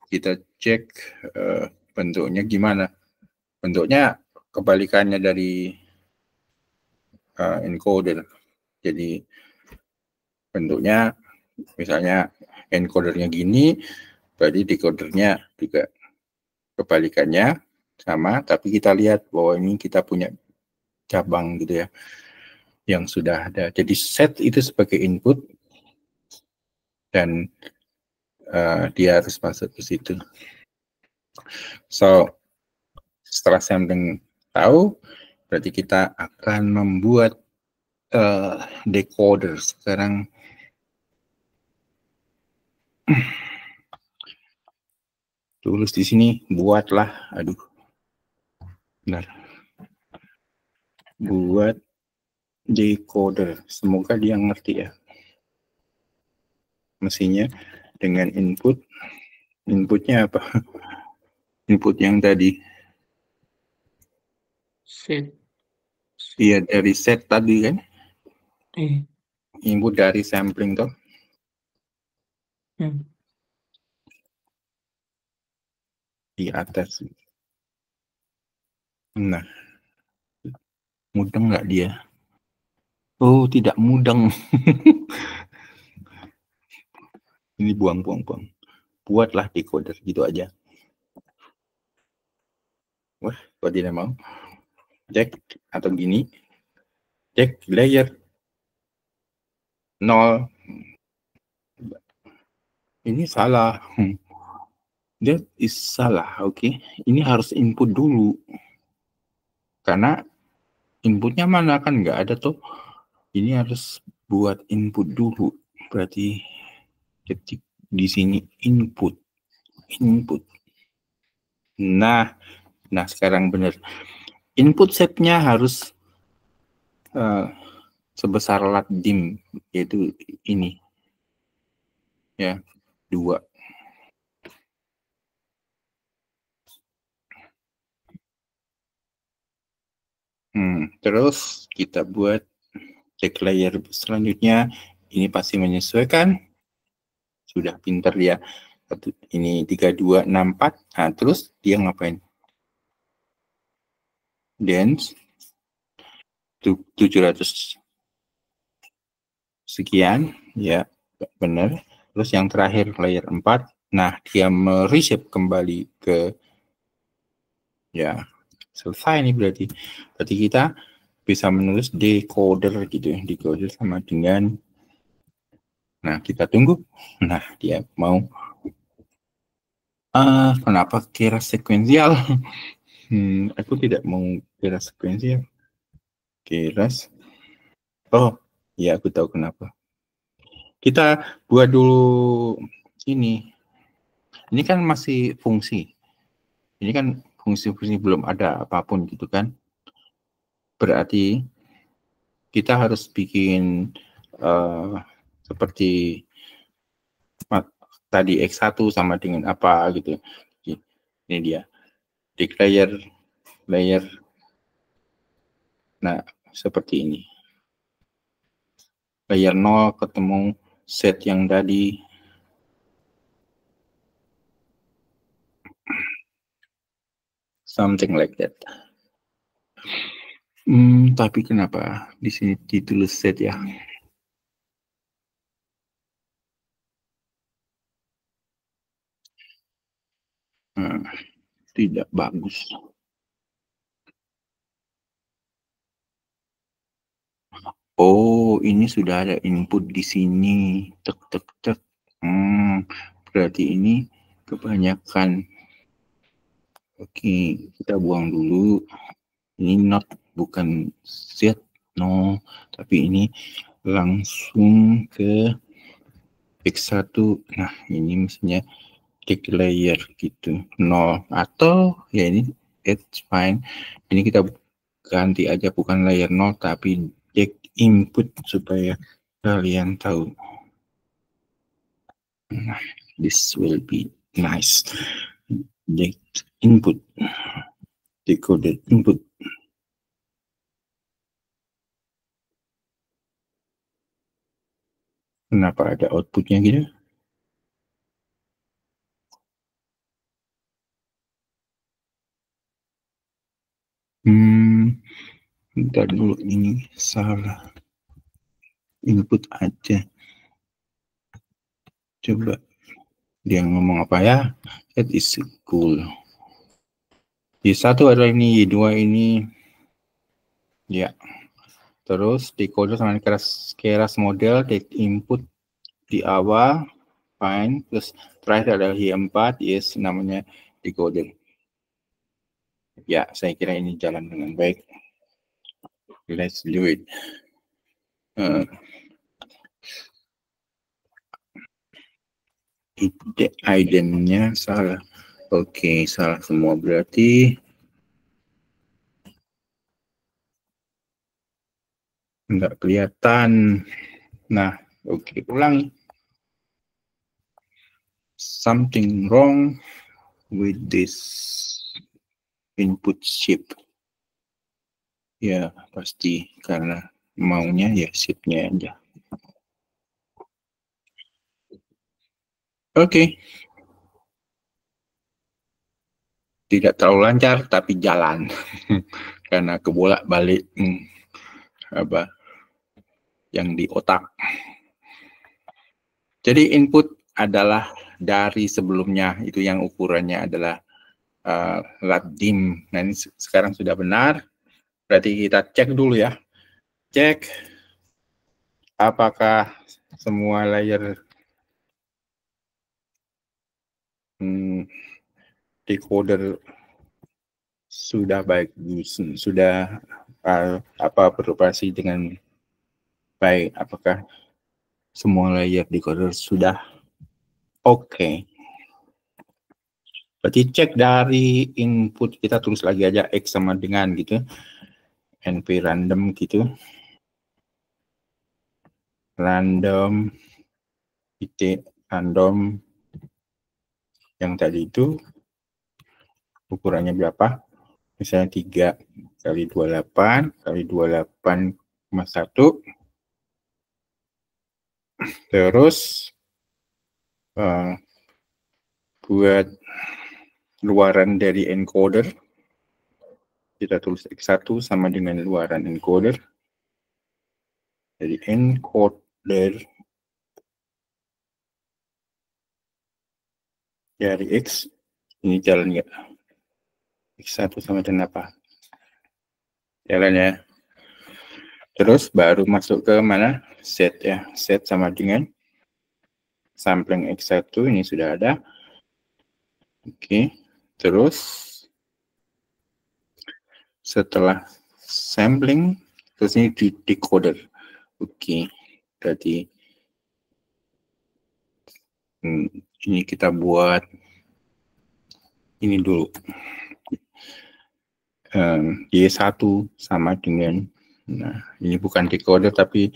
kita cek bentuknya gimana. Bentuknya kebalikannya dari encoder. Jadi bentuknya misalnya encodernya gini, berarti decodernya juga kebalikannya sama, tapi kita lihat bahwa ini kita punya cabang gitu ya, yang sudah ada. Jadi set itu sebagai input dan dia harus masuk ke situ. So, setelah sampling tahu, berarti kita akan membuat decoder. Sekarang tulis di sini, buatlah, benar, buat decoder. Semoga dia ngerti ya. Mestinya dengan inputnya apa? Input yang tadi. Set. Iya, dari set tadi kan? Input dari sampling toh. Di atas. Nah, mudeng nggak dia? Oh, tidak mudeng. Ini buang. Buatlah decoder gitu aja. Wah, kok tidak mau? Cek atau gini. Cek layer 0. Ini salah. That is salah, oke. Ini harus input dulu. Karena inputnya mana kan nggak ada tuh. Ini harus buat input dulu. Berarti ketik di sini input. Nah sekarang benar. Input setnya harus sebesar lat dim, yaitu ini. Ya, 2. Terus kita buat cek layer selanjutnya. Ini pasti menyesuaikan. Sudah pinter dia. Ini 3264. Nah, terus dia ngapain? Dense 700 sekian, ya benar. Terus yang terakhir layer 4. Nah, dia mereshape kembali ke ya selesai nih berarti. Berarti kita bisa menulis decoder gitu ya. Decoder sama dengan, nah kita tunggu. Nah, dia mau kenapa kira sekuensial? Aku tidak mau kira sekuensial. Keras. Oh, ya aku tahu kenapa. Kita buat dulu ini. Ini kan masih fungsi. Ini kan fungsi-fungsi belum ada apapun gitu kan. Berarti kita harus bikin seperti tadi X1 sama dengan apa gitu. Ini dia. Declare layer. Nah, seperti ini. Layer 0 ketemu set yang tadi. Something like that. Tapi kenapa di sini ditulis set ya? Tidak bagus. Oh, ini sudah ada input di sini. Tek. Berarti ini kebanyakan. Oke, kita buang dulu. Ini not bukan Z, no, tapi ini langsung ke X1. Nah, ini misalnya take layer gitu, 0 atau ya ini it's fine. Ini kita ganti aja bukan layer 0 tapi take input supaya kalian tahu. Nah, this will be nice. Take input, decoded input. Kenapa ada outputnya gitu? Bentar dulu, ini salah. Input aja. Coba dia ngomong apa ya? That is cool. Y1 adalah ini, Y2 ini. Ya. Terus decoder sama keras model, take input di awal, fine. Terus terakhir adalah Y4, yes, namanya decoder. Ya, saya kira ini jalan dengan baik. Let's do it. Itemnya salah. Oke, salah semua berarti. Enggak kelihatan. Nah, oke, ulangi. Something wrong with this input shape. Ya, pasti karena maunya ya shape-nya aja. Oke. Tidak terlalu lancar, tapi jalan. Karena kebolak-balik apa yang di otak. Jadi input adalah dari sebelumnya, itu yang ukurannya adalah LATDIM. Nah, ini sekarang sudah benar. Berarti kita cek dulu ya. Cek apakah semua layer decoder sudah bagus, sudah beroperasi dengan baik. Apakah semua layer decoder sudah oke? Berarti cek dari input, kita tulis lagi aja X sama dengan gitu, np random gitu, random it random yang tadi itu ukurannya berapa, misalnya 3 kali 28 kali 28,1. Terus buat luaran dari encoder, kita tulis X1 sama dengan luaran encoder. Jadi encoder dari X, ini jalan nggak? X1 sama dengan apa? Jalan ya. Terus baru masuk ke mana? Set ya. Set sama dengan sampling X1, ini sudah ada. Oke. Terus setelah sampling, terus ini di decoder. Oke. Berarti ini kita buat ini dulu. Y1 sama dengan, nah ini bukan decoder tapi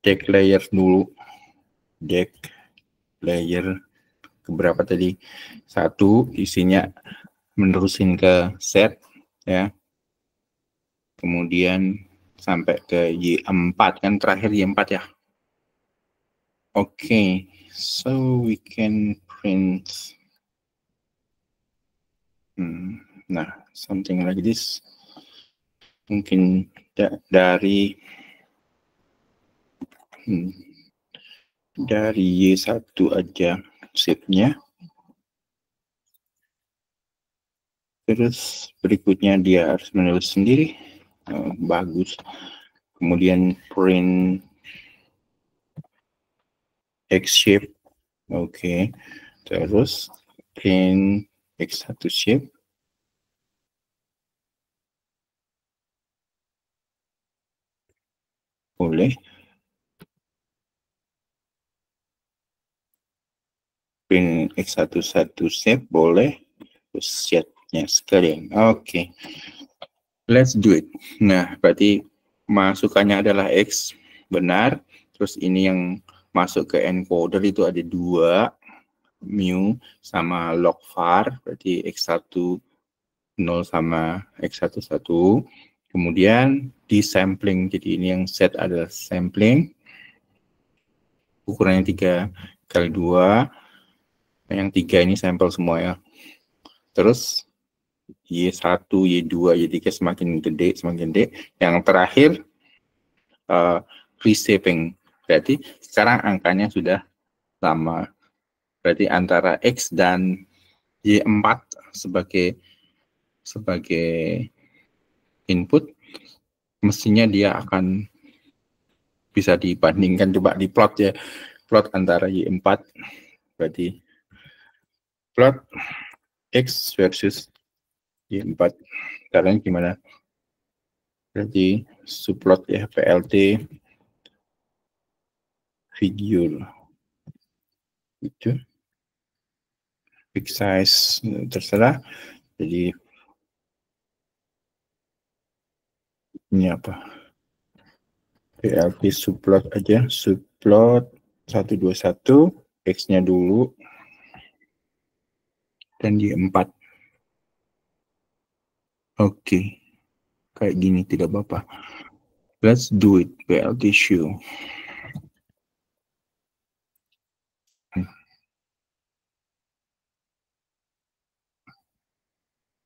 deck layer dulu. Deck layer keberapa tadi? 1, isinya menerusin ke set ya. Kemudian sampai ke Y4 kan, terakhir Y4 ya. Oke, so we can print nah something like this. Mungkin dari Y1 aja shape-nya. Terus berikutnya dia harus menulis sendiri. Bagus. Kemudian print X shape Oke. Terus in X1 shape. Boleh. Print X11 shape boleh. Terus setnya sekalian. Oke. Let's do it. Nah, berarti masukannya adalah X. Benar. Terus ini yang masuk ke encoder itu ada 2. Mu sama log var. Berarti X1 0 sama X11. Kemudian di sampling. Jadi ini yang set adalah sampling. Ukurannya 3x2. Yang 3 ini sampel semua ya. Terus Y1, Y2, Y3 semakin gede. Yang terakhir reshaping. Berarti sekarang angkanya sudah sama. Berarti antara X dan Y4 sebagai input, mestinya dia akan bisa dibandingkan, coba diplot ya. Plot antara Y4, berarti plot X versus Y4. Caranya gimana? Berarti subplot ya, PLT figure. Itu. Big size, terserah. Jadi, ini apa? PLT subplot aja. Subplot 121. X-nya dulu. Dan Y4. Oke. Kayak gini tidak apa-apa. Let's do it. PLT show.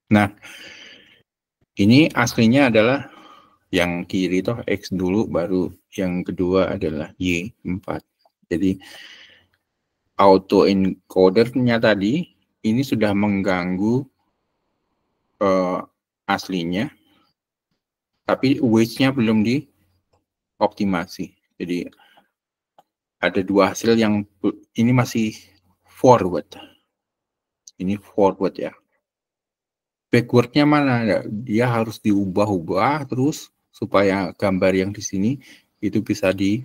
Nah, ini aslinya adalah yang kiri toh X dulu, baru yang kedua adalah Y4. Jadi auto encodernya tadi ini sudah mengganggu aslinya, tapi weights-nya belum dioptimasi. Jadi ada 2 hasil yang ini masih forward. Ini forward ya. Backward-nya mana? Dia harus diubah-ubah terus supaya gambar yang di sini itu bisa di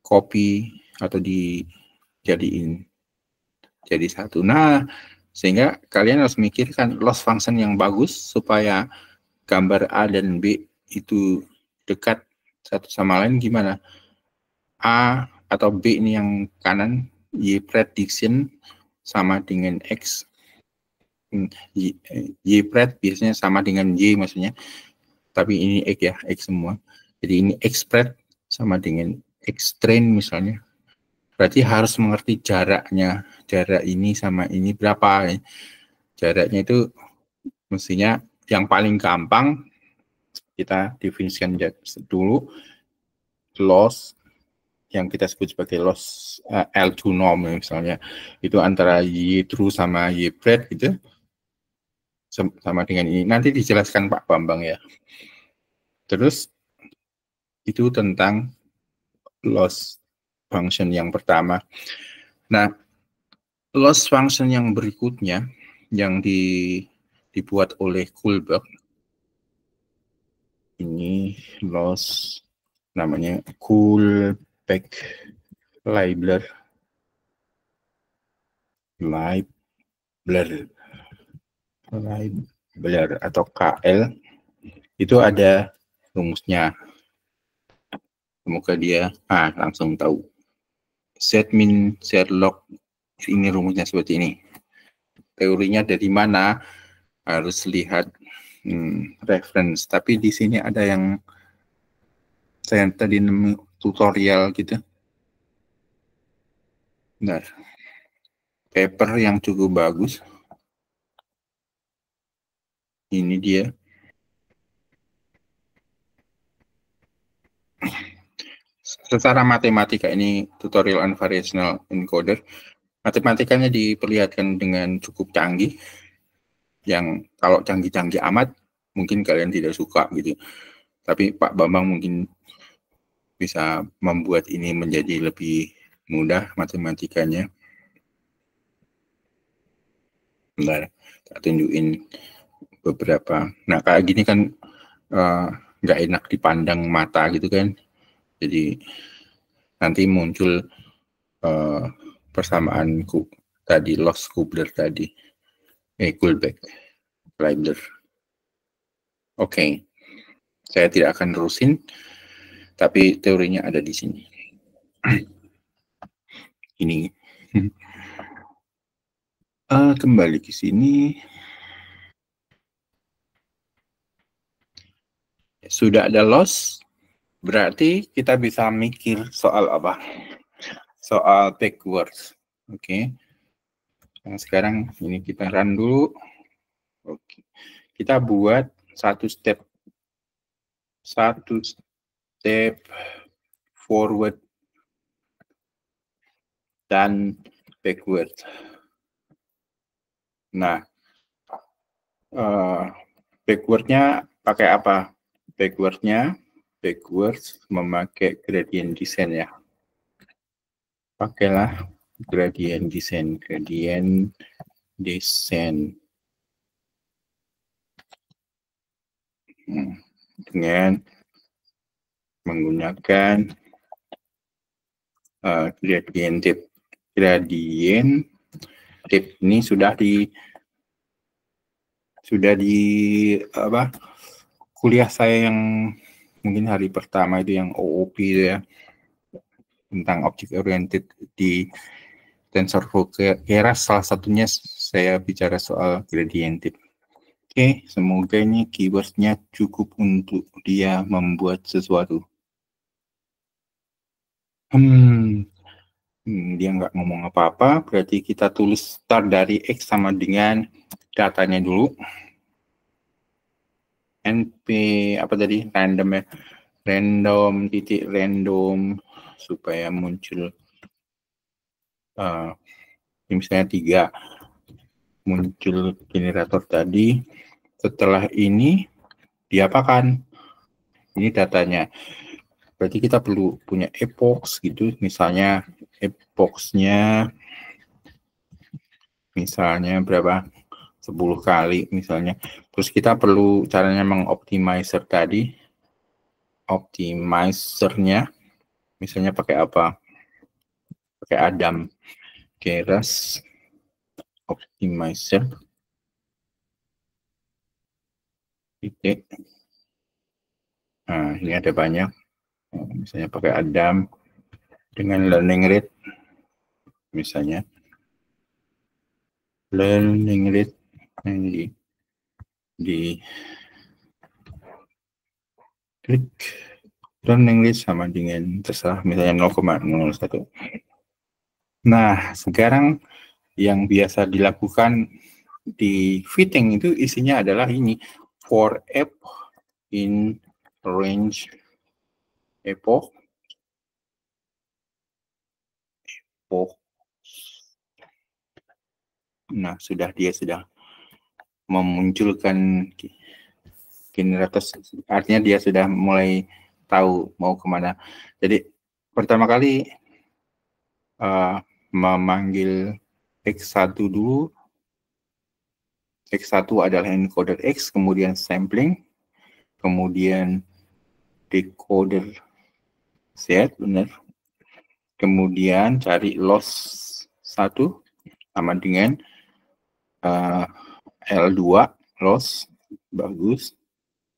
copy atau dijadiin jadi satu. Nah, sehingga kalian harus mikirkan loss function yang bagus supaya gambar A dan B itu dekat satu sama lain gimana? A atau B ini yang kanan, Y prediction sama dengan X. Y pred biasanya sama dengan Y maksudnya. Tapi ini X ya, X semua. Jadi ini X pred sama dengan X train misalnya. Berarti harus mengerti jaraknya. Jarak ini sama ini berapa. Jaraknya itu mestinya yang paling gampang kita definisikan dulu loss yang kita sebut sebagai loss L2 norm misalnya. Itu antara Y true sama Y pred gitu. Sama dengan ini. Nanti dijelaskan Pak Bambang ya. Terus itu tentang loss function yang pertama. Nah, loss function yang berikutnya yang dibuat oleh Kullberg ini loss namanya Kullberg-Leibler atau KL itu ada rumusnya. Semoga dia langsung tahu. Set min set log ini rumusnya seperti ini. Teorinya dari mana harus lihat reference. Tapi di sini ada yang saya tadi nemu tutorial gitu. Benar. Paper yang cukup bagus. Ini dia. Secara matematika ini tutorial unvariational encoder. Matematikanya diperlihatkan dengan cukup canggih. Yang kalau canggih-canggih amat mungkin kalian tidak suka gitu. Tapi Pak Bambang mungkin bisa membuat ini menjadi lebih mudah matematikanya. Bentar, tak tunjukin beberapa. Nah, kayak gini kan nggak enak dipandang mata gitu kan. Jadi nanti muncul persamaan tadi, loss Kubler tadi. Kullback, Leibler. Oke. Saya tidak akan terusin, tapi teorinya ada di sini. Ini. Kembali ke sini. Sudah ada loss, berarti kita bisa mikir soal apa? Soal backwards. Oke. Nah, sekarang ini kita run dulu. Oke. Kita buat satu step forward dan backward. Nah, backwardnya pakai apa? Backwards memakai gradient descent ya. Pakailah gradient descent. Dengan menggunakan gradient tip. Gradient tip ini sudah di apa, kuliah saya yang mungkin hari pertama itu yang OOP itu ya, tentang object oriented di TensorFlow Keras, salah satunya saya bicara soal gradient tip. Oke, semoga ini keywordnya cukup untuk dia membuat sesuatu. Dia nggak ngomong apa-apa, berarti kita tulis start dari X sama dengan datanya dulu. NP apa tadi, random ya, random supaya muncul misalnya 3, muncul generator tadi. Setelah ini diapakan? Ini datanya. Berarti kita perlu punya epochs gitu, misalnya epochsnya misalnya berapa, 10 kali misalnya. Terus kita perlu caranya mengoptimizer tadi. Optimizernya misalnya pakai apa? Pakai Adam Keras optimizer. Nah, ini ada banyak. Misalnya pakai Adam dengan learning rate. Misalnya learning rate yang di klik learning rate sama dengan terserah misalnya 0,01. Nah, sekarang yang biasa dilakukan di fitting itu isinya adalah ini, for f in range epoch. Nah, dia sudah memunculkan generator, artinya dia sudah mulai tahu mau kemana. Jadi pertama kali memanggil X1 dulu. X1 adalah encoder X, kemudian sampling, kemudian decoder Z, benar. Kemudian cari loss 1 sama dengan L2 loss, bagus.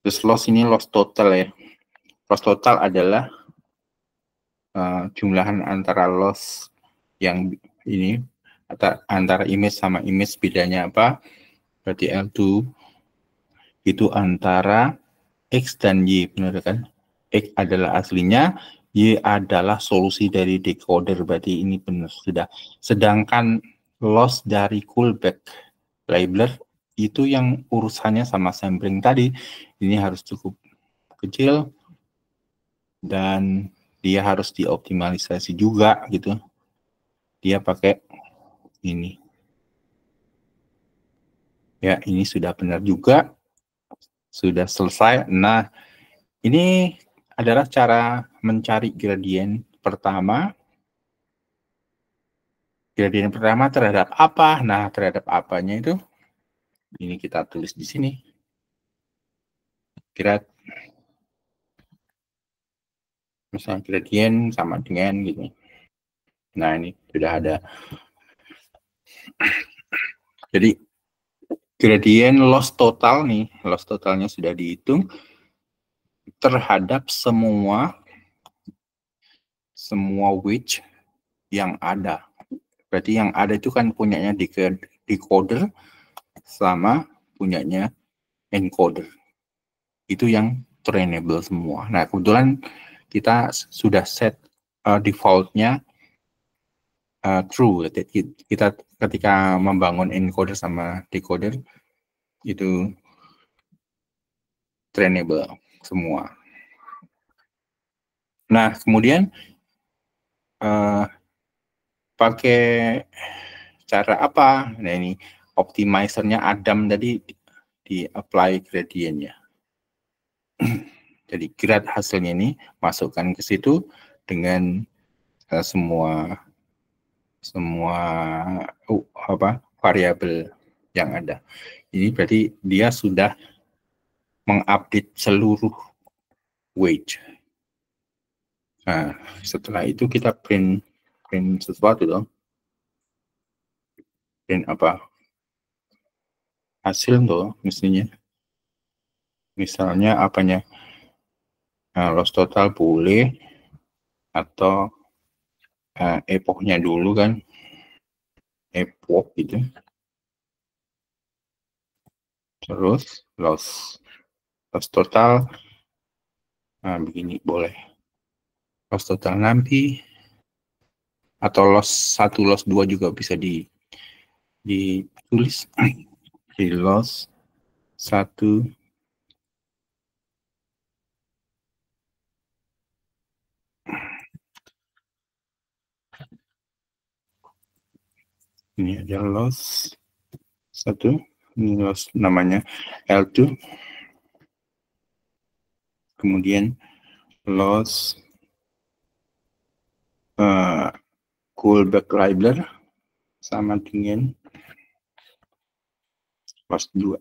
Terus loss ini loss total ya. Loss total adalah jumlahan antara loss yang ini atau antara image sama image, bedanya apa? Berarti L2 itu antara X dan Y, benar kan? X adalah aslinya, Y adalah solusi dari decoder, berarti ini benar sudah. Sedangkan loss dari Kullback Leibler itu yang urusannya sama sampling tadi, ini harus cukup kecil dan dia harus dioptimalisasi juga gitu. Dia pakai ini. Ya, ini sudah benar juga. Sudah selesai. Nah, ini adalah cara mencari gradien pertama. Gradien pertama terhadap apa? Nah, terhadap apanya itu Ini kita tulis di sini. Grad, misalnya gradient sama dengan gitu. Nah, ini sudah ada. Jadi gradient loss total nih, loss totalnya sudah dihitung terhadap semua wedge yang ada. Berarti yang ada itu kan punyanya decoder sama punyanya encoder. Itu yang trainable semua. Nah, kebetulan kita sudah set defaultnya true. Kita ketika membangun encoder sama decoder itu trainable semua. Nah, kemudian pakai cara apa? Nah, ini optimizernya Adam tadi di apply gradientnya. Jadi grad hasilnya ini masukkan ke situ dengan semua variabel yang ada. Ini berarti dia sudah mengupdate seluruh wage. Nah, setelah itu kita print sesuatu dong. Print apa? Hasil tuh mestinya. Misalnya apanya? Nah, loss total boleh atau epochnya dulu kan, epoch gitu. Terus loss total, nah begini boleh. Loss total nanti atau loss 1, loss 2 juga bisa ditulis. Di loss 1 ini ada loss 1, ini loss namanya L2, kemudian loss Kullback-Leibler sama dengan loss 2.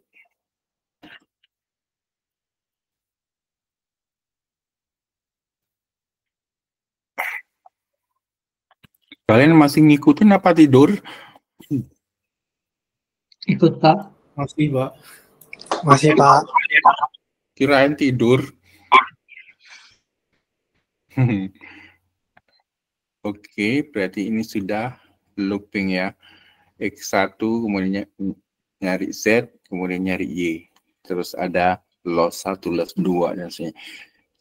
Kalian masih ngikutin apa tidur? Ikut, Pak. Masih, Pak. Masih, Pak. Kirain tidur. Oke, berarti ini sudah looping ya. X1, kemudian nyari Z, kemudian nyari Y. Terus ada loss 1, loss 2, dan sebagainya.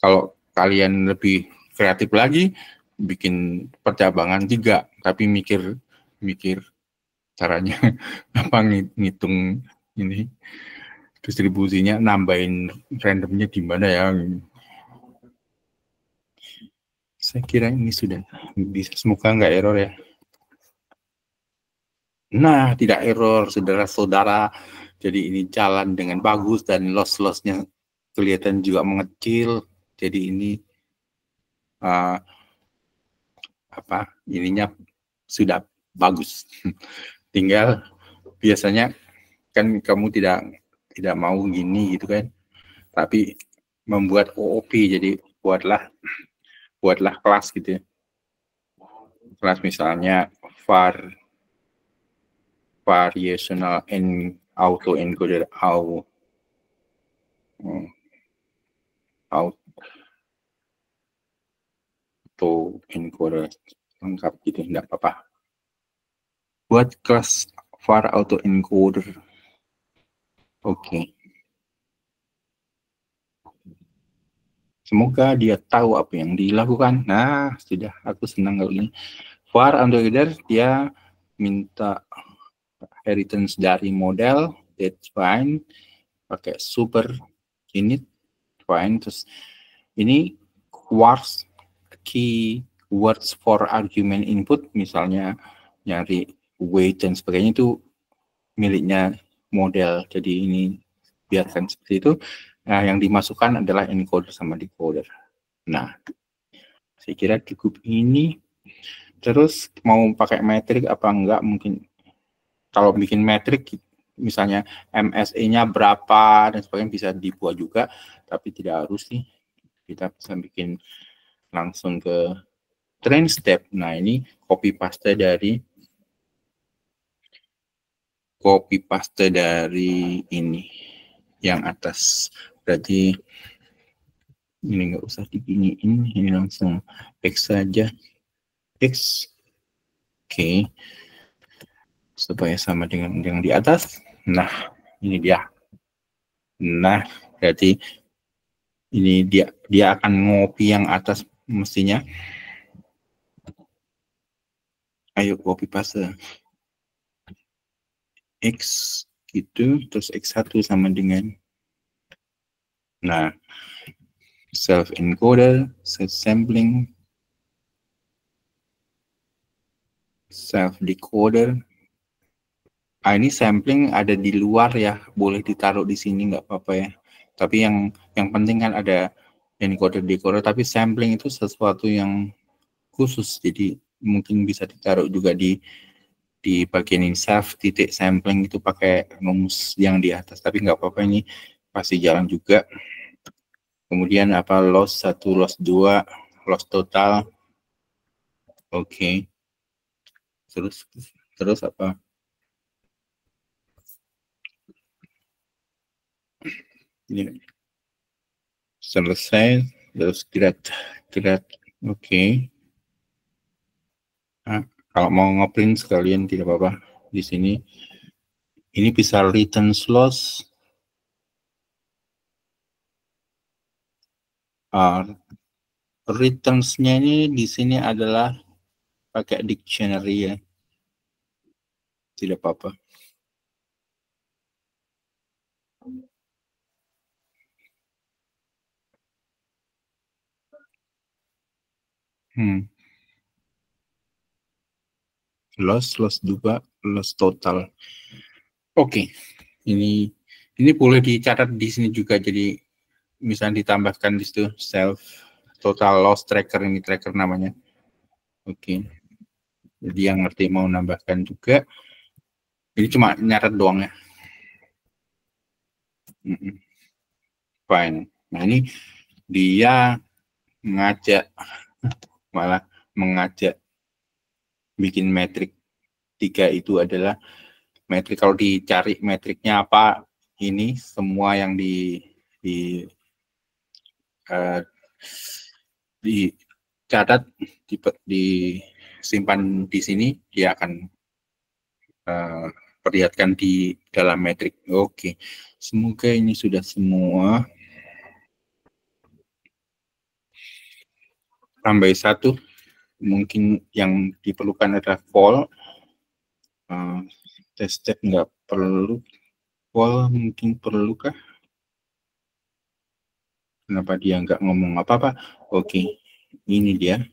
Kalau kalian lebih kreatif lagi, bikin percabangan 3, tapi mikir caranya apa ngitung ini distribusinya, nambahin randomnya di mana ya. Saya kira ini sudah bisa, semoga nggak error ya. Nah, tidak error, saudara-saudara. Jadi ini jalan dengan bagus dan loss-lossnya kelihatan juga mengecil. Jadi ini ininya sudah bagus. Tinggal biasanya kan kamu tidak mau gini gitu kan. Tapi membuat OOP, jadi buatlah kelas gitu ya. Kelas misalnya variational and auto encoder auto encoder lengkap gitu, enggak apa-apa. Buat kelas var auto encoder. Oke. Semoga dia tahu apa yang dilakukan. Nah, sudah, aku senang kalau ini. var auto encoder dia minta inheritance dari model, that's fine. Pakai super init, fine. Terus ini quartz key words for argument input, misalnya nyari weight dan sebagainya, itu miliknya model. Jadi ini biarkan seperti itu. Nah, yang dimasukkan adalah encoder sama decoder. Nah, saya kira cukup ini. Terus mau pakai metrik apa enggak, mungkin kalau bikin metrik misalnya MSE-nya berapa dan sebagainya bisa dibuat juga, tapi tidak harus sih. Kita bisa bikin langsung ke train step. Nah, ini copy paste dari ini yang atas. Berarti ini nggak usah diginiin, ini langsung X saja. X. Oke. Supaya sama dengan yang di atas. Nah, ini dia. Nah, berarti ini dia akan ngopi yang atas mestinya. Ayo copy paste. X gitu, terus X1 sama dengan. Nah, self encoder, self sampling, self decoder. Ah, ini sampling ada di luar ya, boleh ditaruh di sini nggak apa-apa ya. Tapi yang penting kan ada encoder decoder, tapi sampling itu sesuatu yang khusus, jadi mungkin bisa ditaruh juga di bagian ini, self titik sampling itu pakai rumus yang di atas, tapi nggak apa-apa, ini pasti jalan juga. Kemudian apa, loss 1, loss 2, loss total. Oke. Terus apa? Ini selesai, terus grade. Oke. Nah, kalau mau ngeprint sekalian tidak apa-apa di sini. Ini bisa return loss. Returns-nya ini di sini adalah pakai dictionary ya. Tidak apa-apa. Loss 2, loss total. Oke. Ini boleh dicatat di sini juga, jadi misalnya ditambahkan di situ self total loss tracker, ini tracker namanya. Oke. Jadi yang ngerti mau nambahkan juga. Ini cuma nyatet doang ya. Fine. Nah, ini dia malah mengajak bikin metrik 3 itu adalah metrik, kalau dicari metriknya apa, ini semua yang dicatat, disimpan di sini, dia akan perlihatkan di dalam metrik. Oke, semoga ini sudah semua. Tambah 1, mungkin yang diperlukan adalah vol. Test step nggak perlu, vol mungkin perlu kah? Kenapa dia nggak ngomong apa-apa? Oke, ini dia.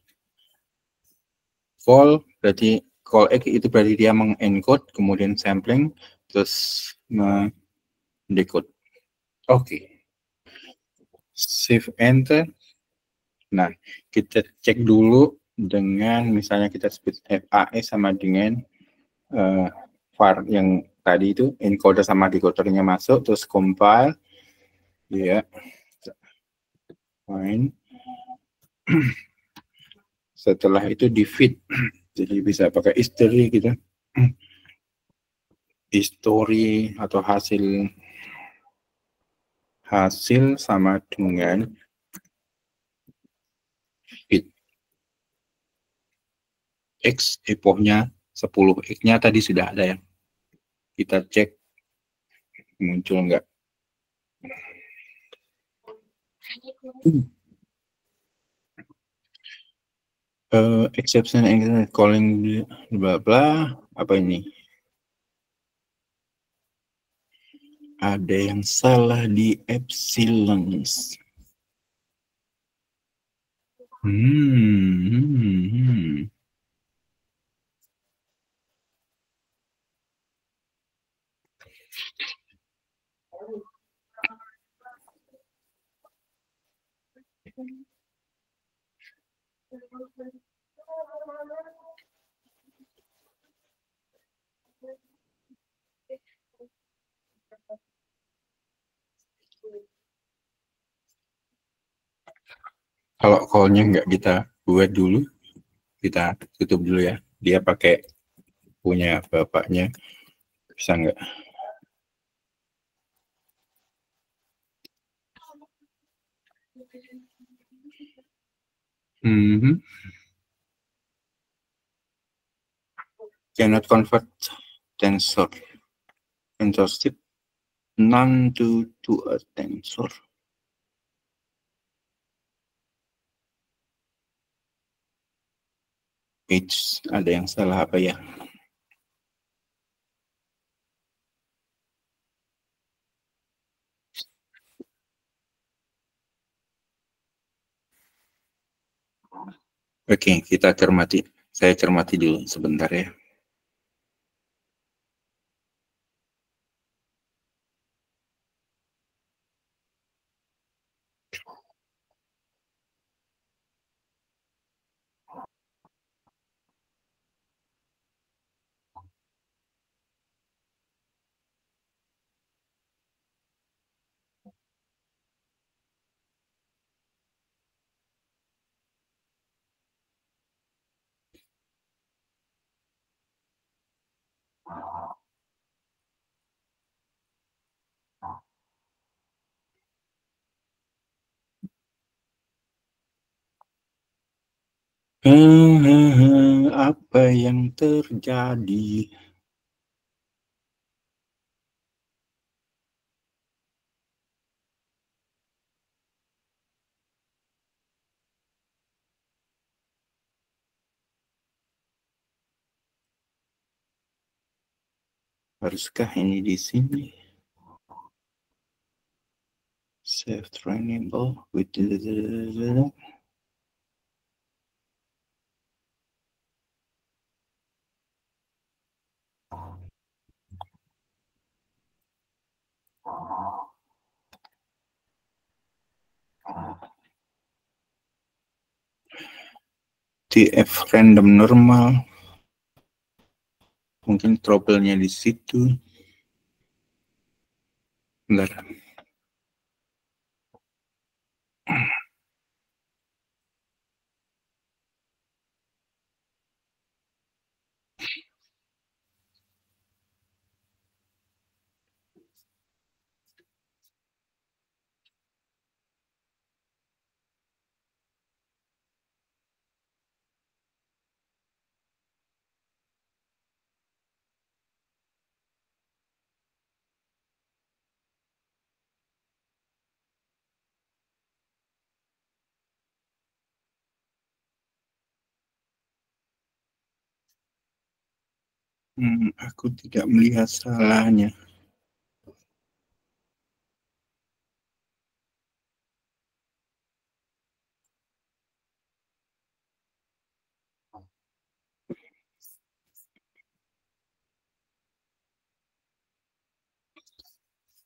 Vol berarti call X itu berarti dia mengencode, kemudian sampling, terus mendecode. Oke. Shift enter. Nah, kita cek dulu dengan misalnya kita sebut FAE sama dengan var yang tadi itu, encoder sama decodernya masuk, terus compile. Ya. Fine. Setelah itu di feed. Jadi bisa pakai history gitu. History atau hasil sama dengan feed. X epochnya 10, X-nya tadi sudah ada ya. Kita cek muncul enggak. Exception calling bla bla, apa ini? Ada yang salah di epsilons. Kalau call-nya nggak kita buat dulu, kita tutup dulu ya. Dia pakai punya bapaknya, bisa nggak? Cannot convert tensor strip none to a tensor. Ada yang salah apa ya? Oke, kita cermati. Saya cermati dulu sebentar ya. Apa yang terjadi? Haruskah ini di sini? Save trainable with TF random normal. Mungkin trouble-nya di situ. Bentar. Aku tidak melihat salahnya.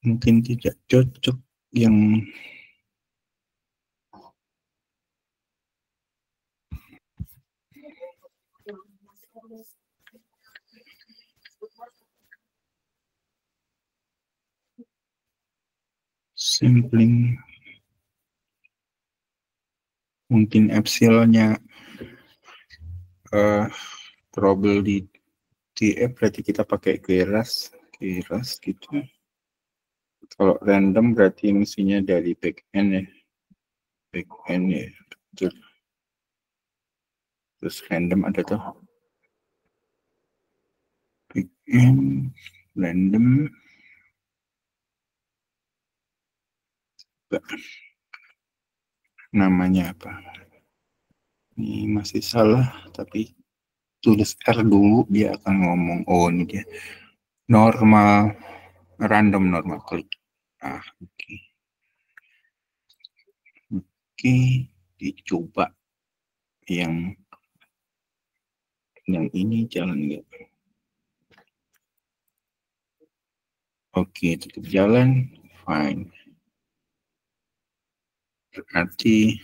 Mungkin tidak cocok yang sampling. Mungkin epsilonnya trouble di TF, berarti kita pakai keras gitu. Kalau random berarti mestinya dari backend ya. Backend ya. Betul. Terus random ada tuh. Backend, random. Namanya apa? Ini masih salah, tapi tulis R dulu, dia akan ngomong, oh ini dia. Normal, random normal klik. Oke. Oke, dicoba yang ini jalan nggak? Oke, tetap jalan, fine. Berarti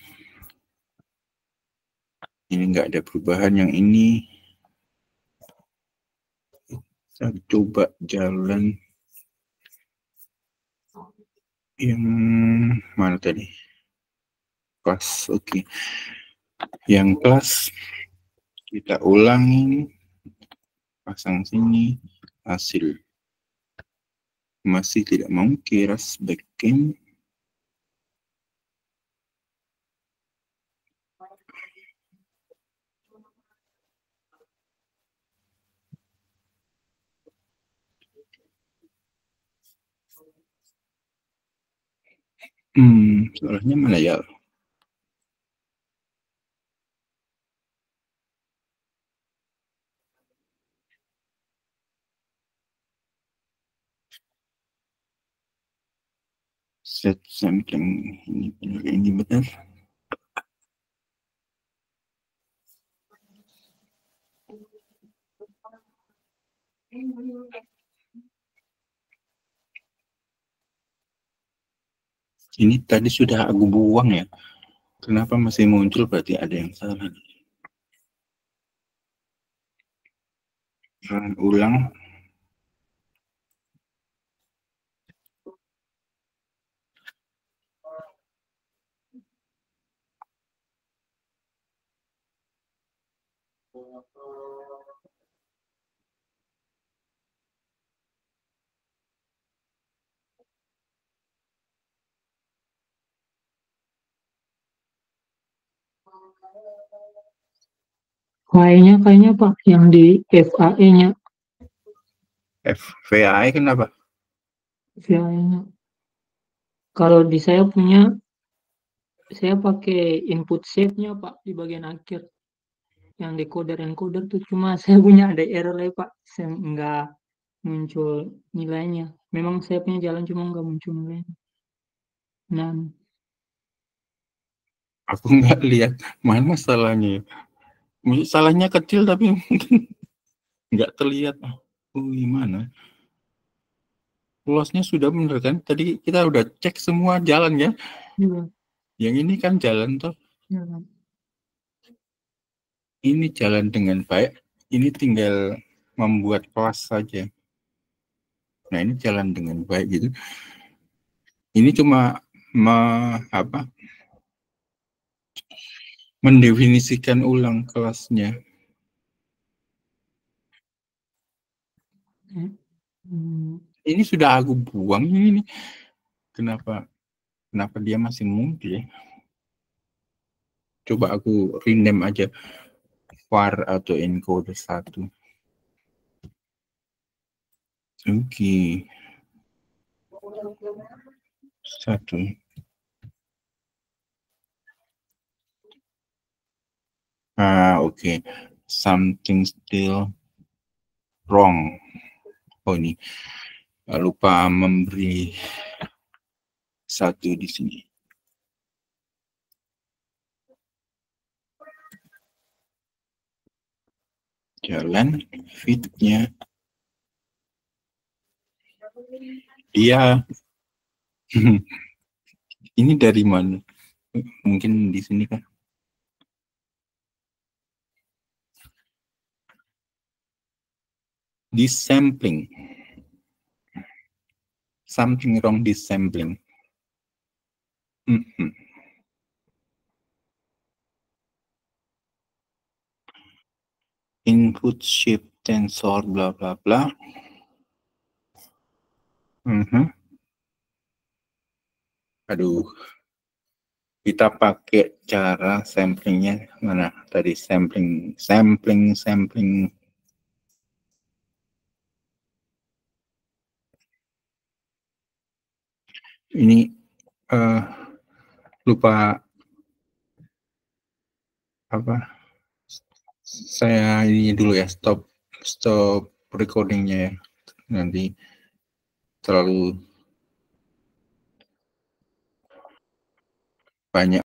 ini nggak ada perubahan. Yang ini kita coba jalan yang mana tadi? Kelas, oke. Yang kelas kita ulangi, pasang sini, hasil. Masih tidak mau Keras backend. Soalnya mana ya? Set sampling ini benar. Ini tadi sudah aku buang ya. Kenapa masih muncul? Berarti ada yang salah. Ulang. Kayaknya Pak yang di FAE-nya. FAE kenapa? FAE-nya. Kalau di saya punya, saya pakai input shape-nya Pak di bagian akhir. Yang decoder-encoder tuh cuma saya punya ada error ya Pak. Saya nggak muncul nilainya. Memang saya punya jalan cuma nggak muncul nilainya. Nah, Aku nggak lihat mana salahnya. Salahnya kecil tapi mungkin nggak terlihat. Oh, gimana? Lossnya sudah bener kan? Tadi kita udah cek semua jalan ya. iya, Yang ini kan jalan toh. iya. Ini jalan dengan baik. Ini tinggal membuat kelas saja. Nah, ini jalan dengan baik gitu. Ini cuma mendefinisikan ulang kelasnya. Ini sudah aku buang ini. Kenapa dia masih muncul ya? Coba aku rename aja var atau encoder 1. Oke. 1. Oke. Something still wrong. Oh, ini lupa memberi 1 di sini. Jalan fit-nya. Iya. Ini dari mana? Mungkin di sini kan? Disampling. Something wrong disampling. Input shape tensor bla bla bla. Aduh. Kita pakai cara samplingnya mana? Tadi sampling. Ini lupa apa? Saya ini dulu ya, stop recordingnya ya. Nanti terlalu banyak